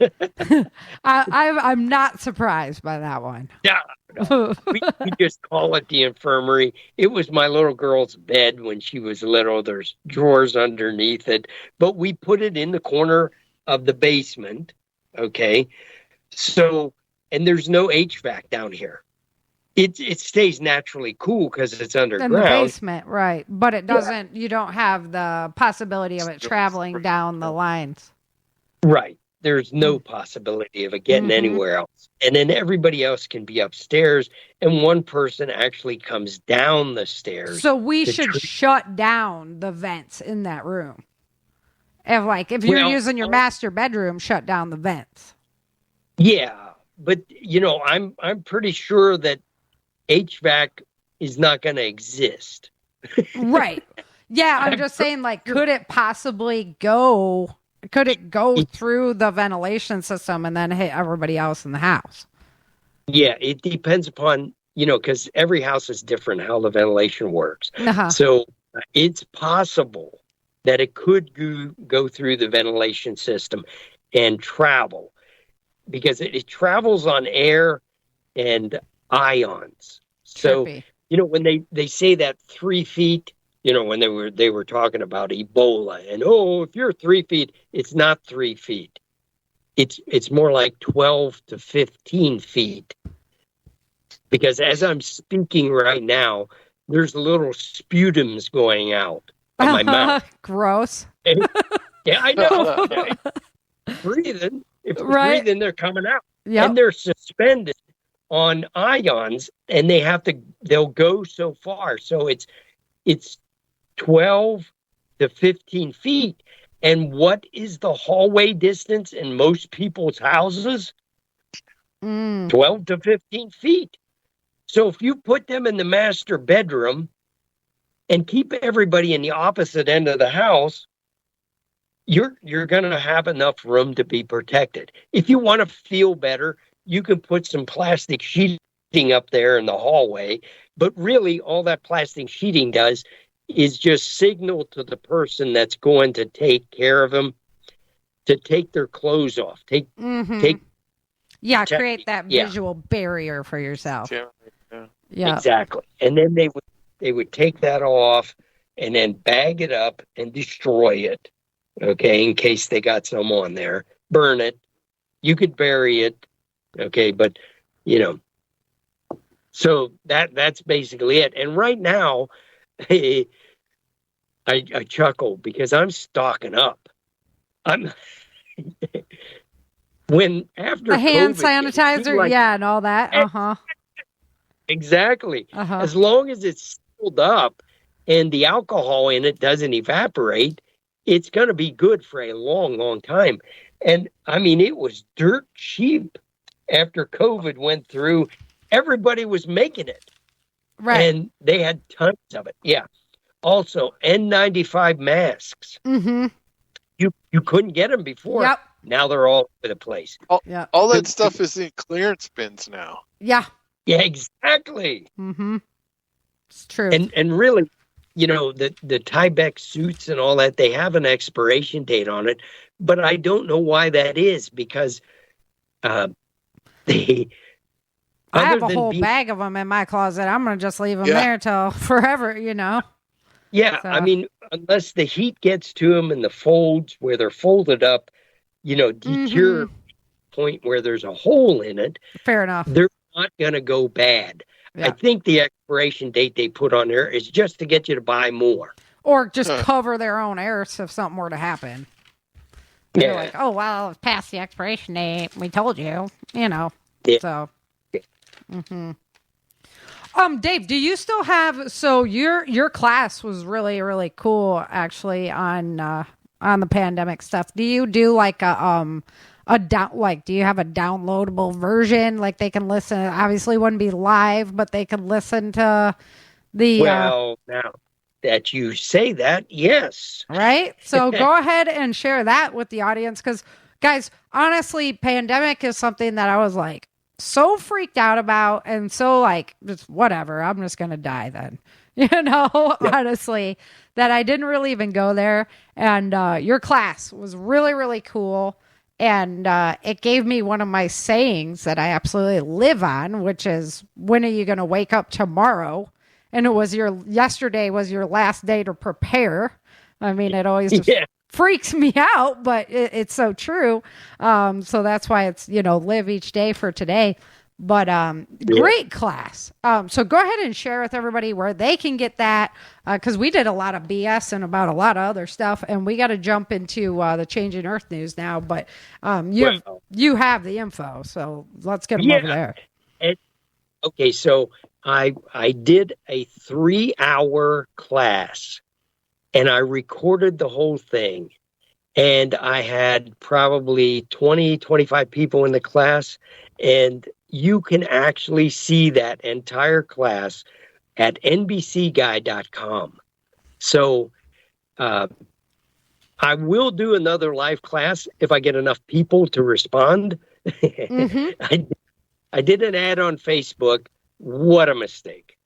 I'm not surprised by that one. No. We just call it the infirmary. It was my little girl's bed when she was little. There's drawers underneath it. But we put it in the corner of the basement. Okay. So, and there's no HVAC down here. it stays naturally cool because it's underground. In the basement, right. But it doesn't, you don't have the possibility of it traveling down the lines. Right. There's no possibility of it getting anywhere else. And then everybody else can be upstairs, and one person actually comes down the stairs. So we should shut down the vents in that room. If you're using your master bedroom, shut down the vents. Yeah, but I'm pretty sure that HVAC is not going to exist. Right. Yeah, I'm just saying, could it possibly go? Could it go through the ventilation system and then hit everybody else in the house? Yeah, it depends upon, because every house is different how the ventilation works. So it's possible that it could go through the ventilation system and travel, because it travels on air and ions. So, when they say that 3 feet, when they were talking about Ebola and, if you're 3 feet, it's not 3 feet. It's more like 12 to 15 feet. Because as I'm speaking right now, there's little sputums going out of my mouth. Gross. Yeah, I know. Breathing. If it's breathing, they're coming out. Yep. And they're suspended on ions, and they'll go so far. So it's 12 to 15 feet. And what is the hallway distance in most people's houses? 12 to 15 feet. So if you put them in the master bedroom and keep everybody in the opposite end of the house, you're going to have enough room to be protected. If you want to feel better, you can put some plastic sheeting up there in the hallway. But really, all that plastic sheeting does is just signal to the person that's going to take care of them to take their clothes off. Create that visual barrier for yourself. Yeah. Exactly. And then they would take that off and then bag it up and destroy it. Okay, in case they got some on there. Burn it. You could bury it. Okay, but so that's basically it. And right now, I chuckle because I'm stocking up. When after the hand COVID, sanitizer, and all that. Exactly. As long as it's sealed up and the alcohol in it doesn't evaporate, it's going to be good for a long, long time. And I mean, it was dirt cheap after COVID went through. Everybody was making it. Right. And they had tons of it. Yeah. Also, N95 masks. You couldn't get them before. Yep. Now they're all over the place. All that stuff is in clearance bins now. Yeah. Yeah, exactly. It's true. And really, the Tyvek suits and all that, they have an expiration date on it, but I don't know why that is, because I have a whole bag of them in my closet. I'm going to just leave them there till forever, Yeah, so. I mean, unless the heat gets to them and the folds where they're folded up, deteriorate point where there's a hole in it. Fair enough. They're not going to go bad. Yeah. I think the expiration date they put on there is just to get you to buy more. Or just cover their own errors if something were to happen. They're like, oh, well, it's past the expiration date. We told you, Yeah. So. Dave, do you still have, so your class was really, really cool actually on the pandemic stuff. Do you do like do you have a downloadable version? Like they can listen, obviously wouldn't be live, but they can listen to the... Well, now that you say that, yes. Right? So go ahead and share that with the audience. Because guys, honestly, pandemic is something that I was like so freaked out about and so like, just whatever, I'm just going to die then. Honestly, that I didn't really even go there. And your class was really, really cool. And it gave me one of my sayings that I absolutely live on, which is, when are you going to wake up tomorrow? And it was yesterday was your last day to prepare. I mean, it always just freaks me out, but it's so true. So that's why it's, live each day for today. But great class. So go ahead and share with everybody where they can get that, because we did a lot of BS and about a lot of other stuff, and we got to jump into the Changing Earth news now. But you have the info, so let's get them over there. Okay, so I did a 3-hour class, and I recorded the whole thing. And I had probably 20, 25 people in the class, and you can actually see that entire class at nbcguy.com. So I will do another live class if I get enough people to respond. Mm-hmm. I did an ad on Facebook. What a mistake.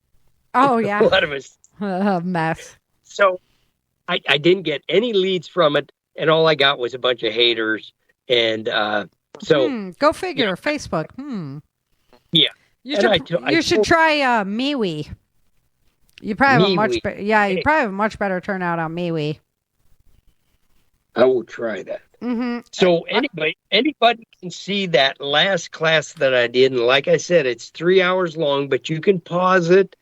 Oh, yeah. What a mistake. Mess. So I didn't get any leads from it, and all I got was a bunch of haters. And so... go figure. Yeah. Facebook. Yeah. You should try MeWe. You probably have you probably have a much better turnout on MeWe. I will try that. Mm-hmm. So anybody can see that last class that I did, and like I said, it's 3 hours long, but you can pause it.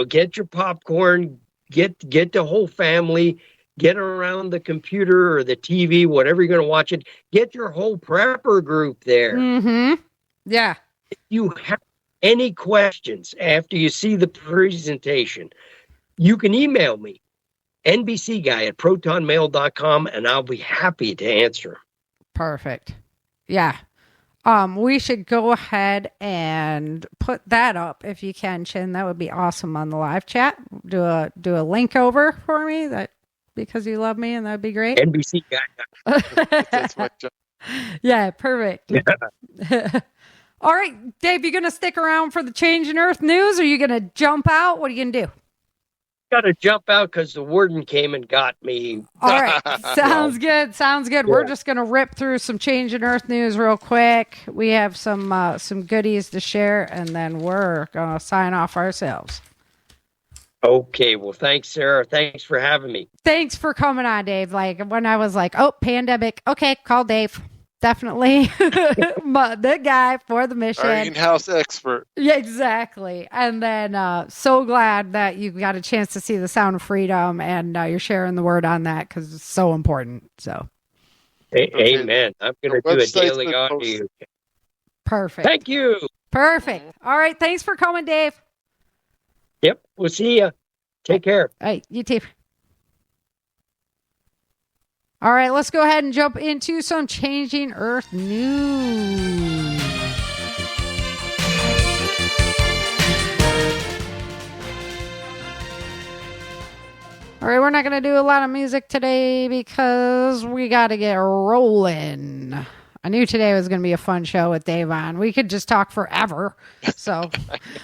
Get your popcorn, get the whole family, get around the computer or the TV, whatever you're going to watch it. Get your whole prepper group there. Mm-hmm. Yeah. If you have any questions after you see the presentation, you can email me, nbcguy@protonmail.com, and I'll be happy to answer. Perfect. Yeah. We should go ahead and put that up if you can, Chin. That would be awesome on the live chat. Do a link over for me because you love me, and that would be great. nbcguy.com. That's my job. Yeah, perfect. Yeah. All right, Dave, you going to stick around for the Changing Earth news, or are you going to jump out? What are you going to do? Got to jump out because the warden came and got me. All right. Sounds good. Yeah. We're just going to rip through some Changing Earth news real quick. We have some goodies to share, and then we're going to sign off ourselves. Okay. Well, thanks, Sarah. Thanks for having me. Thanks for coming on, Dave. Like, when I was like, oh, pandemic. Okay, call Dave. Definitely the guy for the mission. Our in-house expert. Yeah, exactly. And then so glad that you got a chance to see the Sound of Freedom, and you're sharing the word on that because it's so important. So, amen. I'm going to do a daily audio. Perfect. Thank you. Perfect. All right. Thanks for coming, Dave. Yep. We'll see you. Take care. All right. You too. All right, let's go ahead and jump into some Changing Earth news. All right, we're not going to do a lot of music today because we got to get rolling. I knew today was going to be a fun show with Dave on. We could just talk forever. So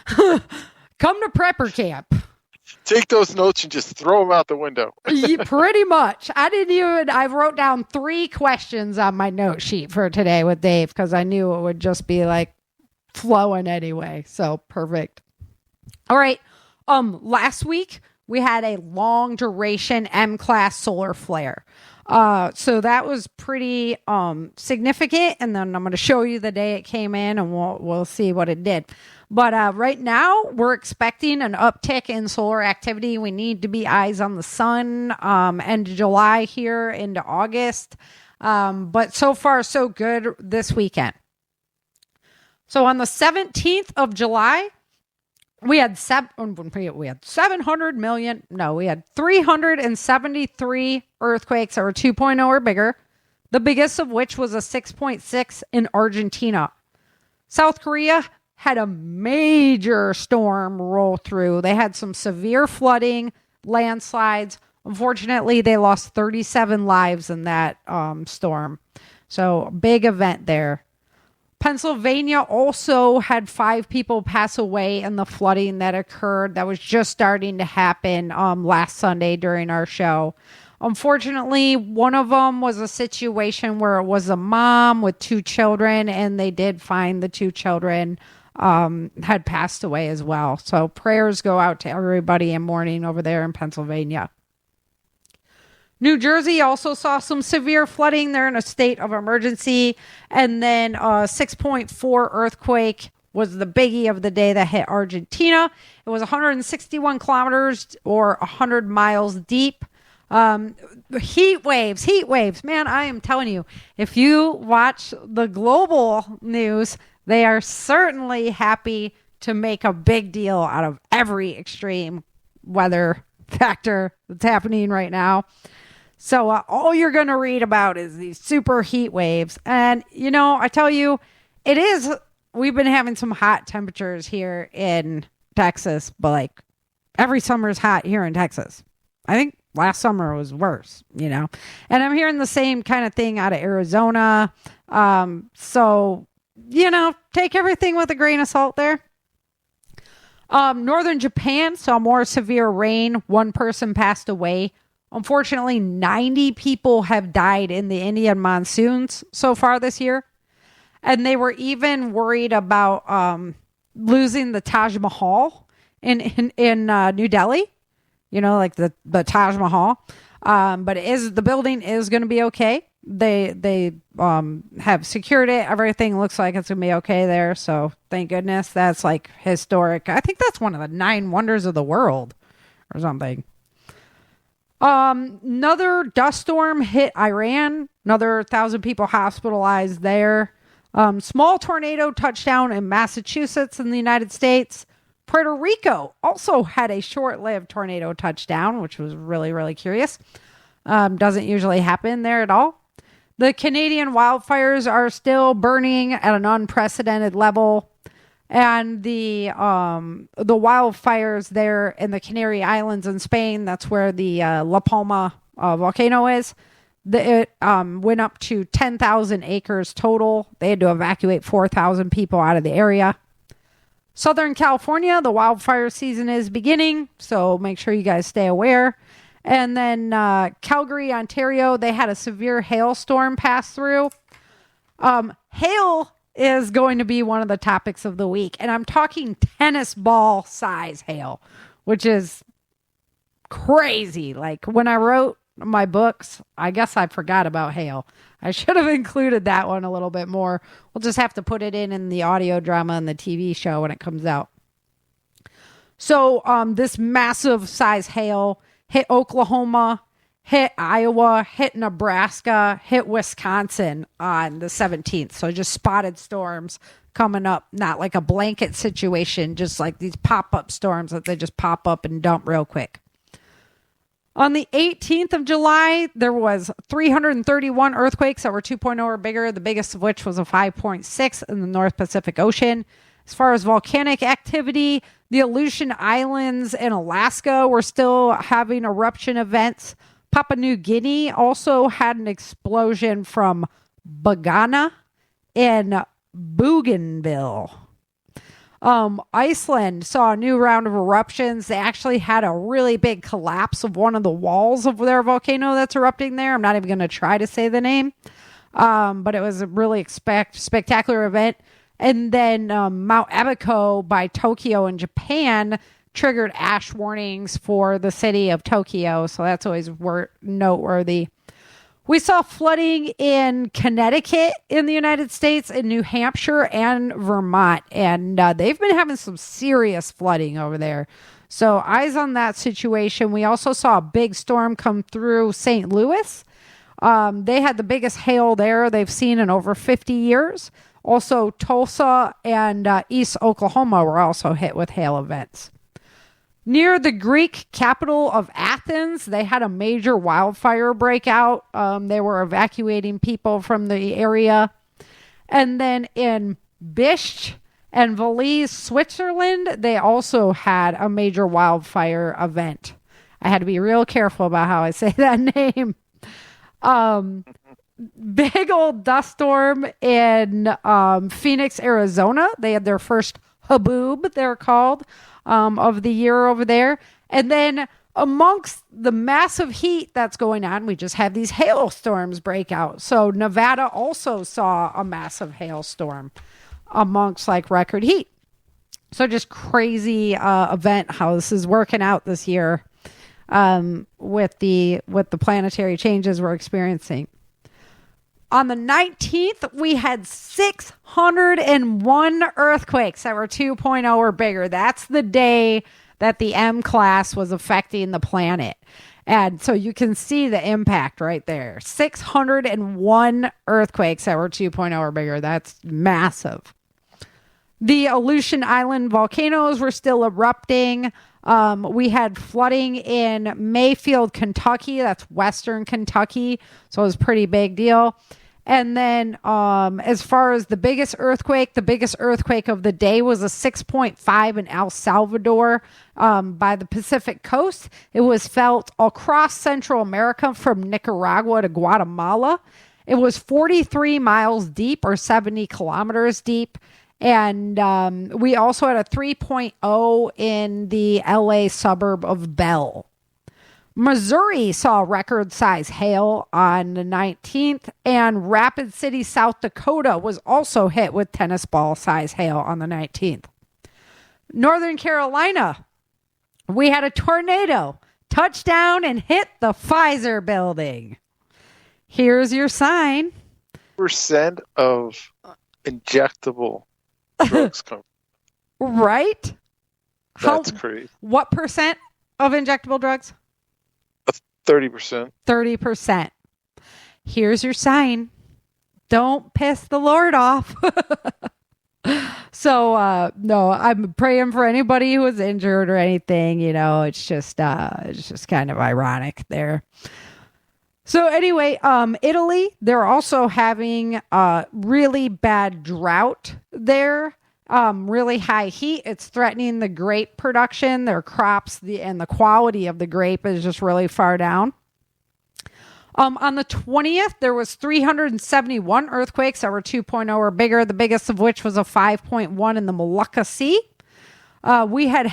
come to prepper camp. Take those notes and just throw them out the window. Pretty much. I wrote down 3 questions on my note sheet for today with Dave because I knew it would just be like flowing anyway. So perfect. All right. Last week we had a long duration M-class solar flare. So that was pretty significant, and then I'm going to show you the day it came in, and we'll see what it did. But right now, we're expecting an uptick in solar activity. We need to be eyes on the sun end of July here into August. But so far, so good this weekend. So on the 17th of July, we had 373 earthquakes that were 2.0 or bigger, the biggest of which was a 6.6 in Argentina. South Korea had a major storm roll through. They had some severe flooding, landslides. Unfortunately, they lost 37 lives in that storm. So big event there. Pennsylvania also had 5 people pass away in the flooding that occurred. That was just starting to happen last Sunday during our show. Unfortunately, one of them was a situation where it was a mom with 2 children, and they did find the 2 children had passed away as well. So prayers go out to everybody in mourning over there in Pennsylvania. New Jersey also saw some severe flooding. They're in a state of emergency. And then a 6.4 earthquake was the biggie of the day that hit Argentina. It was 161 kilometers or 100 miles deep. Heat waves. Man, I am telling you, if you watch the global news, they are certainly happy to make a big deal out of every extreme weather factor that's happening right now. So all you're going to read about is these super heat waves. And, I tell you, we've been having some hot temperatures here in Texas, but like every summer is hot here in Texas. I think last summer was worse, and I'm hearing the same kind of thing out of Arizona. So, take everything with a grain of salt there. Northern Japan saw more severe rain. One person passed away. Unfortunately, 90 people have died in the Indian monsoons so far this year. And they were even worried about losing the Taj Mahal in New Delhi. Like the Taj Mahal. But the building is going to be okay. They have secured it. Everything looks like it's going to be okay there. So thank goodness. That's like historic. I think that's one of the 9 wonders of the world or something. Another dust storm hit Iran. Another 1,000 people hospitalized there. Small tornado touchdown in Massachusetts in the United States. Puerto Rico also had a short-lived tornado touchdown, which was really, really curious. Doesn't usually happen there at all. The Canadian wildfires are still burning at an unprecedented level. And the wildfires there in the Canary Islands in Spain, that's where the La Palma volcano is, it went up to 10,000 acres total. They had to evacuate 4,000 people out of the area. Southern California, the wildfire season is beginning, so make sure you guys stay aware. And then Calgary, Ontario, they had a severe hailstorm pass through. Hail is going to be one of the topics of the week. And I'm talking tennis ball size hail, which is crazy. Like when I wrote my books, I guess I forgot about hail. I should have included that one a little bit more. We'll just have to put it in the audio drama and the TV show when it comes out. So this massive size hail hit Oklahoma, hit Iowa, hit Nebraska, hit Wisconsin on the 17th. So just spotted storms coming up, not like a blanket situation, just like these pop-up storms that they just pop up and dump real quick. On the 18th of July, there was 331 earthquakes that were 2.0 or bigger, the biggest of which was a 5.6 in the North Pacific Ocean. As far as volcanic activity, the Aleutian Islands in Alaska were still having eruption events. Papua New Guinea also had an explosion from Bagana in Bougainville. Iceland saw a new round of eruptions. They actually had a really big collapse of one of the walls of their volcano that's erupting there. I'm not even going to try to say the name, but it was a really spectacular event. And then Mount Abaco by Tokyo in Japan triggered ash warnings for the city of Tokyo. So that's always noteworthy. We saw flooding in Connecticut in the United States, in New Hampshire and Vermont. And they've been having some serious flooding over there. So eyes on that situation. We also saw a big storm come through St. Louis. They had the biggest hail there they've seen in over 50 years. Also, Tulsa and East Oklahoma were also hit with hail events. Near the Greek capital of Athens, they had a major wildfire breakout. They were evacuating people from the area. And then in Bisht and Valais, Switzerland, they also had a major wildfire event. I had to be real careful about how I say that name. Big old dust storm in Phoenix, Arizona. They had their first haboob, they're called, of the year over there. And then amongst the massive heat that's going on, we just have these hailstorms break out. So Nevada also saw a massive hailstorm amongst like record heat. So just crazy event how this is working out this year with the planetary changes we're experiencing. On the 19th, we had 601 earthquakes that were 2.0 or bigger. That's the day that the M class was affecting the planet. And so you can see the impact right there. 601 earthquakes that were 2.0 or bigger. That's massive. The Aleutian Island volcanoes were still erupting. We had flooding in Mayfield, Kentucky. That's Western Kentucky. So it was a pretty big deal. And then as far as the biggest earthquake of the day was a 6.5 in El Salvador by the Pacific coast. It was felt across Central America from Nicaragua to Guatemala. It was 43 miles deep or 70 kilometers deep. And we also had a 3.0 in the LA suburb of Bell. Missouri saw record size hail on the 19th, and Rapid City, South Dakota was also hit with tennis ball size hail on the 19th. Northern Carolina, we had a tornado touch down and hit the Pfizer building. Here's your sign. Percent of injectable drugs come. Right? That's crazy. What percent of injectable drugs? 30%. 30%. Here's your sign. Don't piss the Lord off. So, no, I'm praying for anybody who was injured or anything. You know, it's just kind of ironic there. So anyway, Italy, they're also having a really bad drought there. Really high heat. It's threatening the grape production. Their crops, and the quality of the grape is just really far down. On the 20th, there was 371 earthquakes that were 2.0 or bigger, the biggest of which was a 5.1 in the Molucca Sea. We had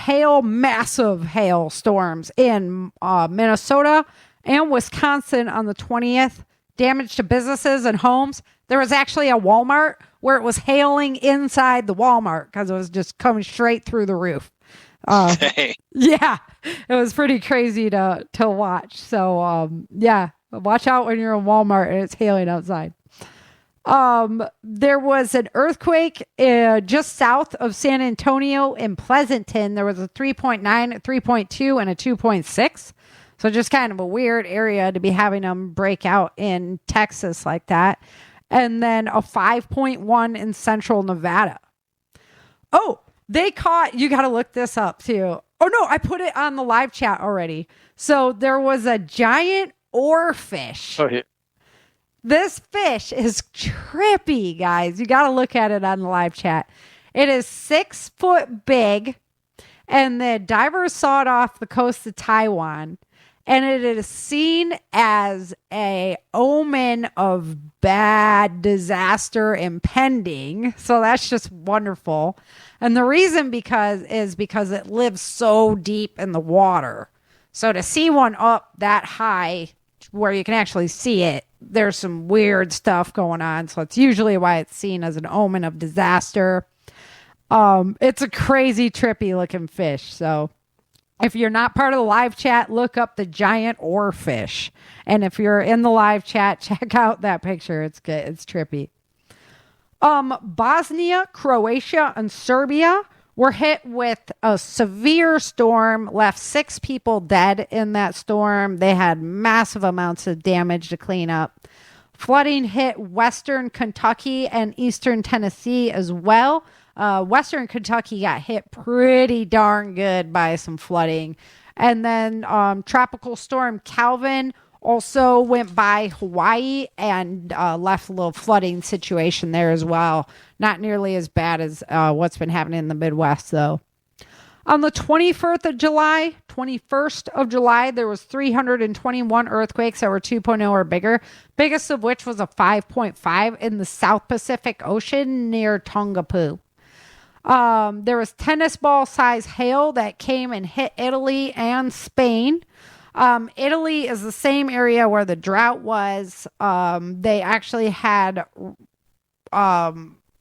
massive hail storms in Minnesota and Wisconsin on the 20th. Damage to businesses and homes. There was actually a Walmart where it was hailing inside the Walmart because it was just coming straight through the roof. Yeah, it was pretty crazy to watch. So, yeah, watch out when you're in Walmart and it's hailing outside. There was an earthquake just south of San Antonio in Pleasanton. There was a 3.9, a 3.2, and a 2.6. So just kind of a weird area to be having them break out in Texas like that. And then a 5.1 in central Nevada. Oh, you got to look this up too. Oh no, I put it on the live chat already. So there was a giant oarfish. Oh, yeah. This fish is trippy, guys. You got to look at it on the live chat. It is 6 foot big, and the divers saw it off the coast of Taiwan. And it is seen as a omen of bad disaster impending. So that's just wonderful. And the reason is because it lives so deep in the water. So to see one up that high where you can actually see it, there's some weird stuff going on. So it's usually why it's seen as an omen of disaster. It's a crazy, trippy looking fish. So if you're not part of the live chat, look up the giant oarfish. And if you're in the live chat, check out that picture. It's good. It's trippy. Bosnia, Croatia, and Serbia were hit with a severe storm, left 6 people dead in that storm. They had massive amounts of damage to clean up. Flooding hit western Kentucky and eastern Tennessee as well. Western Kentucky got hit pretty darn good by some flooding. And then Tropical Storm Calvin also went by Hawaii and left a little flooding situation there as well. Not nearly as bad as what's been happening in the Midwest, though. On the 21st of July, there was 321 earthquakes that were 2.0 or bigger, biggest of which was a 5.5 in the South Pacific Ocean near Tongapu. There was tennis ball size hail that came and hit Italy and Spain. Italy is the same area where the drought was. They actually had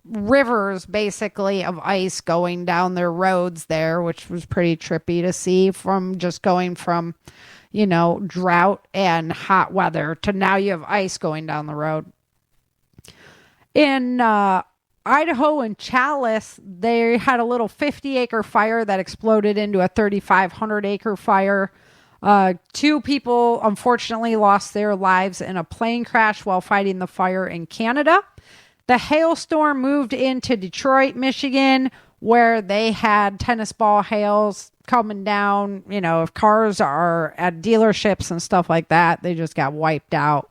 rivers basically of ice going down their roads there, which was pretty trippy to see from just going from, drought and hot weather to now you have ice going down the road. In Idaho and Chalice, they had a little 50-acre fire that exploded into a 3,500-acre fire. 2 people, unfortunately, lost their lives in a plane crash while fighting the fire in Canada. The hailstorm moved into Detroit, Michigan, where they had tennis ball hails coming down. You know, if cars are at dealerships and stuff like that, they just got wiped out.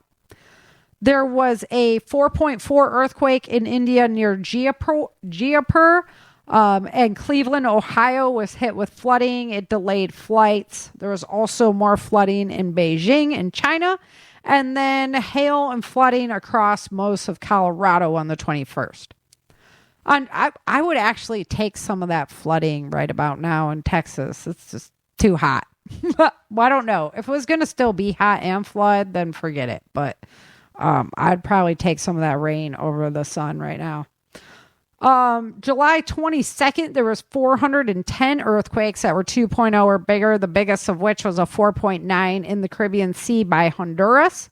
There was a 4.4 earthquake in India near Jaipur, and Cleveland, Ohio was hit with flooding. It delayed flights. There was also more flooding in Beijing in China, and then hail and flooding across most of Colorado on the 21st. And I would actually take some of that flooding right about now in Texas. It's just too hot. Well, I don't know. If it was going to still be hot and flood, then forget it. But I'd probably take some of that rain over the sun right now. July 22nd, there was 410 earthquakes that were 2.0 or bigger, the biggest of which was a 4.9 in the Caribbean Sea by Honduras.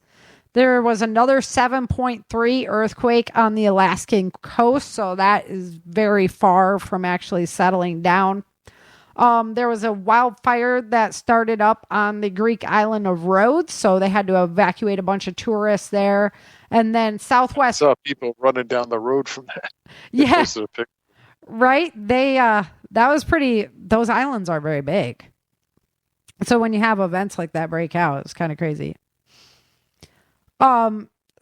There was another 7.3 earthquake on the Alaskan coast, so that is very far from actually settling down. There was a wildfire that started up on the Greek island of Rhodes, so they had to evacuate a bunch of tourists there. And then Southwest... I saw people running down the road from that. Yeah, right? That was pretty... Those islands are very big. So when you have events like that break out, it's kind of crazy.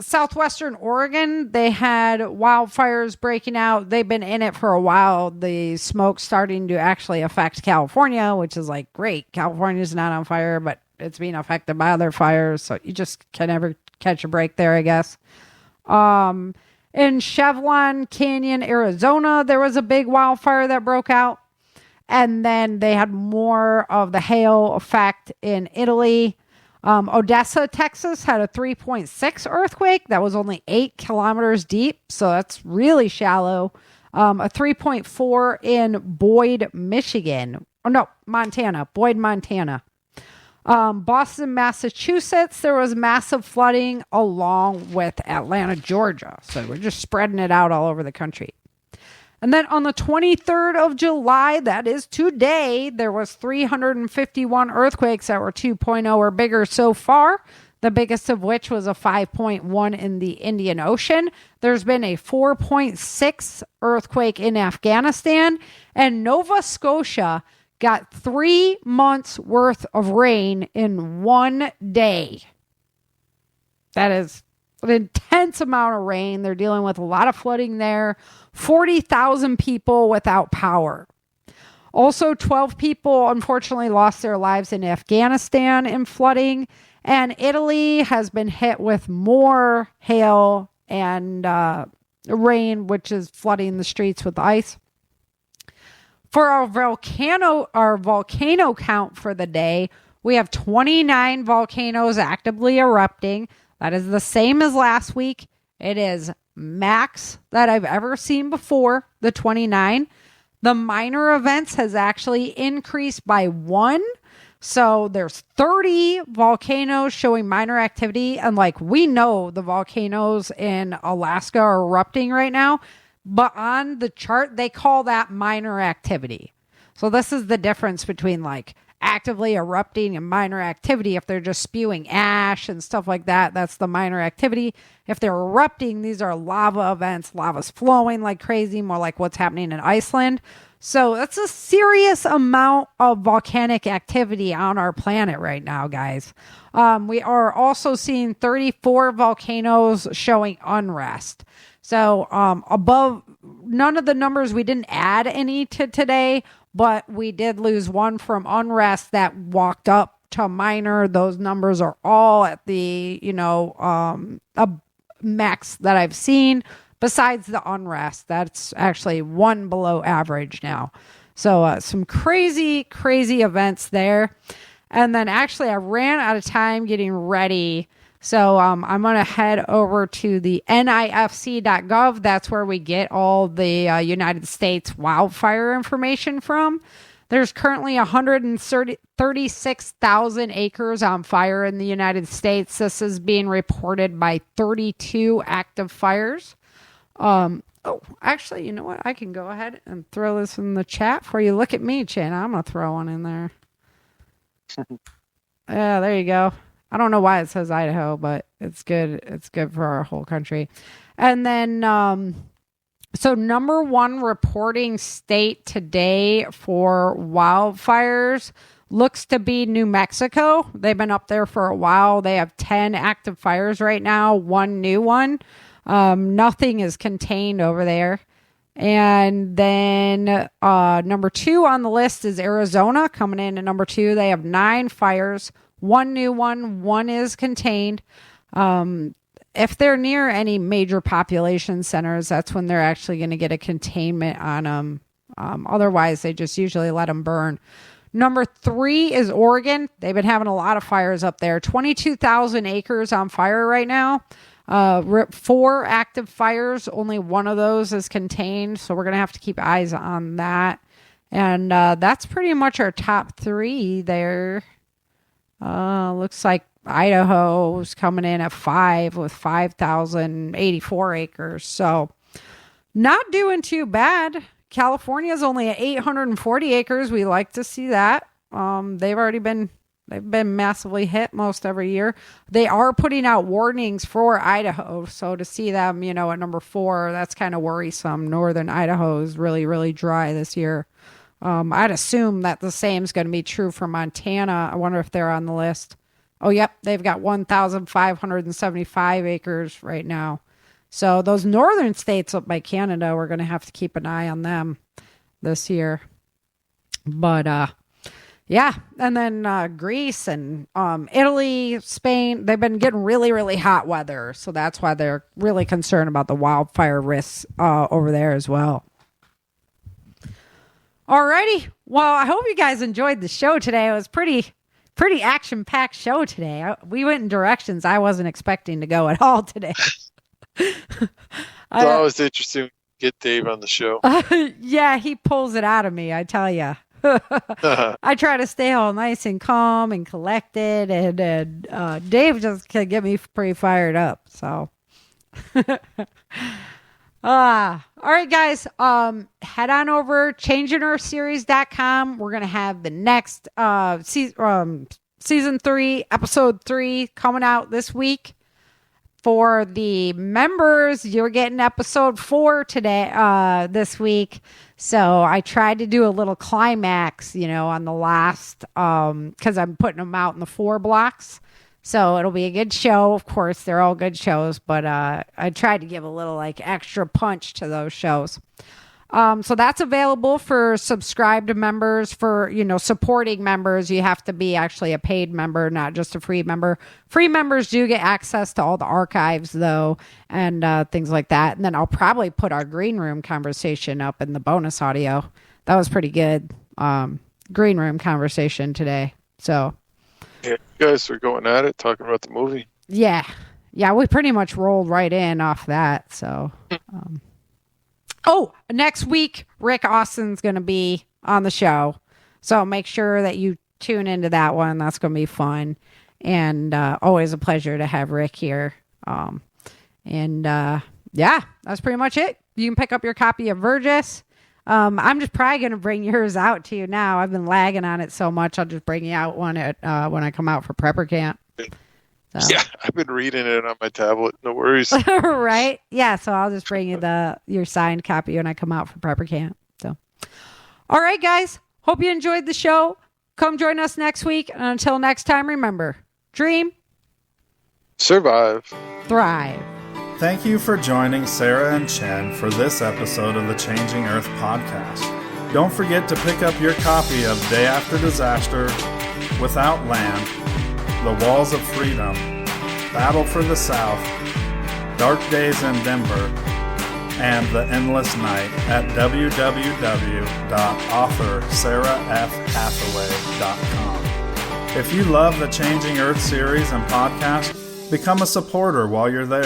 Southwestern Oregon, they had wildfires breaking out. They've been in it for a while. The smoke's starting to actually affect California, which is like, great. California's not on fire, but it's being affected by other fires. So you just can never catch a break there, I guess. In Chevelon Canyon, Arizona, there was a big wildfire that broke out. And then they had more of the hail effect in Italy. Odessa, Texas had a 3.6 earthquake that was only 8 kilometers deep, so that's really shallow. A 3.4 in Boyd, Michigan. Oh, no, Montana. Boyd, Montana. Boston, Massachusetts, there was massive flooding along with Atlanta, Georgia. So we're just spreading it out all over the country. And then on the 23rd of July, that is today, there was 351 earthquakes that were 2.0 or bigger so far, the biggest of which was a 5.1 in the Indian Ocean. There's been a 4.6 earthquake in Afghanistan, and Nova Scotia got 3 months worth of rain in one day. That is an intense amount of rain. They're dealing with a lot of flooding there. 40,000 people without power. Also, 12 people unfortunately lost their lives in Afghanistan in flooding. And Italy has been hit with more hail and rain, which is flooding the streets with ice. For our volcano count for the day, we have 29 volcanoes actively erupting. That is the same as last week. It is max that I've ever seen before, the 29. The minor events has actually increased by 1. So there's 30 volcanoes showing minor activity. And like, we know the volcanoes in Alaska are erupting right now, but on the chart, they call that minor activity. So this is the difference between like actively erupting and minor activity. If they're just spewing ash and stuff like that, that's the minor activity. If they're erupting, these are lava events. Lava's flowing like crazy, more like what's happening in Iceland. So that's a serious amount of volcanic activity on our planet right now, guys. We are also seeing 34 volcanoes showing unrest. So above, none of the numbers, we didn't add any to today, but we did lose one from unrest that walked up to minor. Those numbers are all at the, a max that I've seen. Besides the unrest, that's actually 1 below average now. So some crazy, crazy events there. And then actually I ran out of time getting ready. So I'm going to head over to the NIFC.gov. That's where we get all the United States wildfire information from. There's currently 136,000 acres on fire in the United States. This is being reported by 32 active fires. Oh, actually, you know what? I can go ahead and throw this in the chat for you. Look at me, Chan. I'm going to throw one in there. Yeah, there you go. I don't know why it says Idaho, but it's good. It's good for our whole country. And then, so number one reporting state today for wildfires looks to be New Mexico. They've been up there for a while. They have 10 active fires right now, one new one. Nothing is contained over there. And then number two on the list is Arizona coming in at number two. They have 9 fires, one new one is contained. If they're near any major population centers, that's when they're actually going to get a containment on them. Otherwise, they just usually let them burn. Number 3 is Oregon. They've been having a lot of fires up there. 22,000 acres on fire right now. 4 active fires. Only one of those is contained. So we're going to have to keep eyes on that. And that's pretty much our top 3 there. Looks like Idaho's coming in at 5 with 5,084 acres. So not doing too bad. California's only at 840 acres. We like to see that. They've been massively hit most every year. They are putting out warnings for Idaho. So to see them, at number 4, that's kind of worrisome. Northern Idaho is really, really dry this year. I'd assume that the same is going to be true for Montana. I wonder if they're on the list. Oh, yep. They've got 1,575 acres right now. So those northern states up by Canada, we're going to have to keep an eye on them this year. But, yeah. And then Greece and Italy, Spain, they've been getting really, really hot weather. So that's why they're really concerned about the wildfire risks over there as well. Alrighty. Well, I hope you guys enjoyed the show today. It was pretty action-packed show today. We went in directions I wasn't expecting to go at all today. It's always interesting to get Dave on the show. Yeah, he pulls it out of me, I tell you. I try to stay all nice and calm and collected, and Dave just can get me pretty fired up. So, all right, guys, head on over changingearthseries.com. We're going to have the next season 3, episode 3 coming out this week. For the members, you're getting episode 4 today, this week. So I tried to do a little climax, on the last, because I'm putting them out in the 4 blocks. So it'll be a good show. Of course, they're all good shows, but I tried to give a little extra punch to those shows. So that's available for subscribed members. For, supporting members, you have to be actually a paid member, not just a free member. Free members do get access to all the archives, though, and things like that. And then I'll probably put our green room conversation up in the bonus audio. That was pretty good. Green room conversation today. So, yeah, you guys are going at it, talking about the movie. Yeah, we pretty much rolled right in off that. So, next week, Rick Austin's going to be on the show. So make sure that you tune into that one. That's going to be fun. And always a pleasure to have Rick here. Yeah, that's pretty much it. You can pick up your copy of Virgis. I'm just probably going to bring yours out to you now. I've been lagging on it so much. I'll just bring you out one when I come out for prepper camp. So. Yeah, I've been reading it on my tablet. No worries. Right? Yeah, so I'll just bring you your signed copy when I come out for prepper camp. So, all right, guys. Hope you enjoyed the show. Come join us next week. And until next time, remember, dream, survive, thrive. Thank you for joining Sarah and Chen for this episode of the Changing Earth podcast. Don't forget to pick up your copy of Day After Disaster, Without Land, The Walls of Freedom, Battle for the South, Dark Days in Denver, and The Endless Night at www.authorSarahFHathaway.com. If you love the Changing Earth series and podcast, become a supporter while you're there.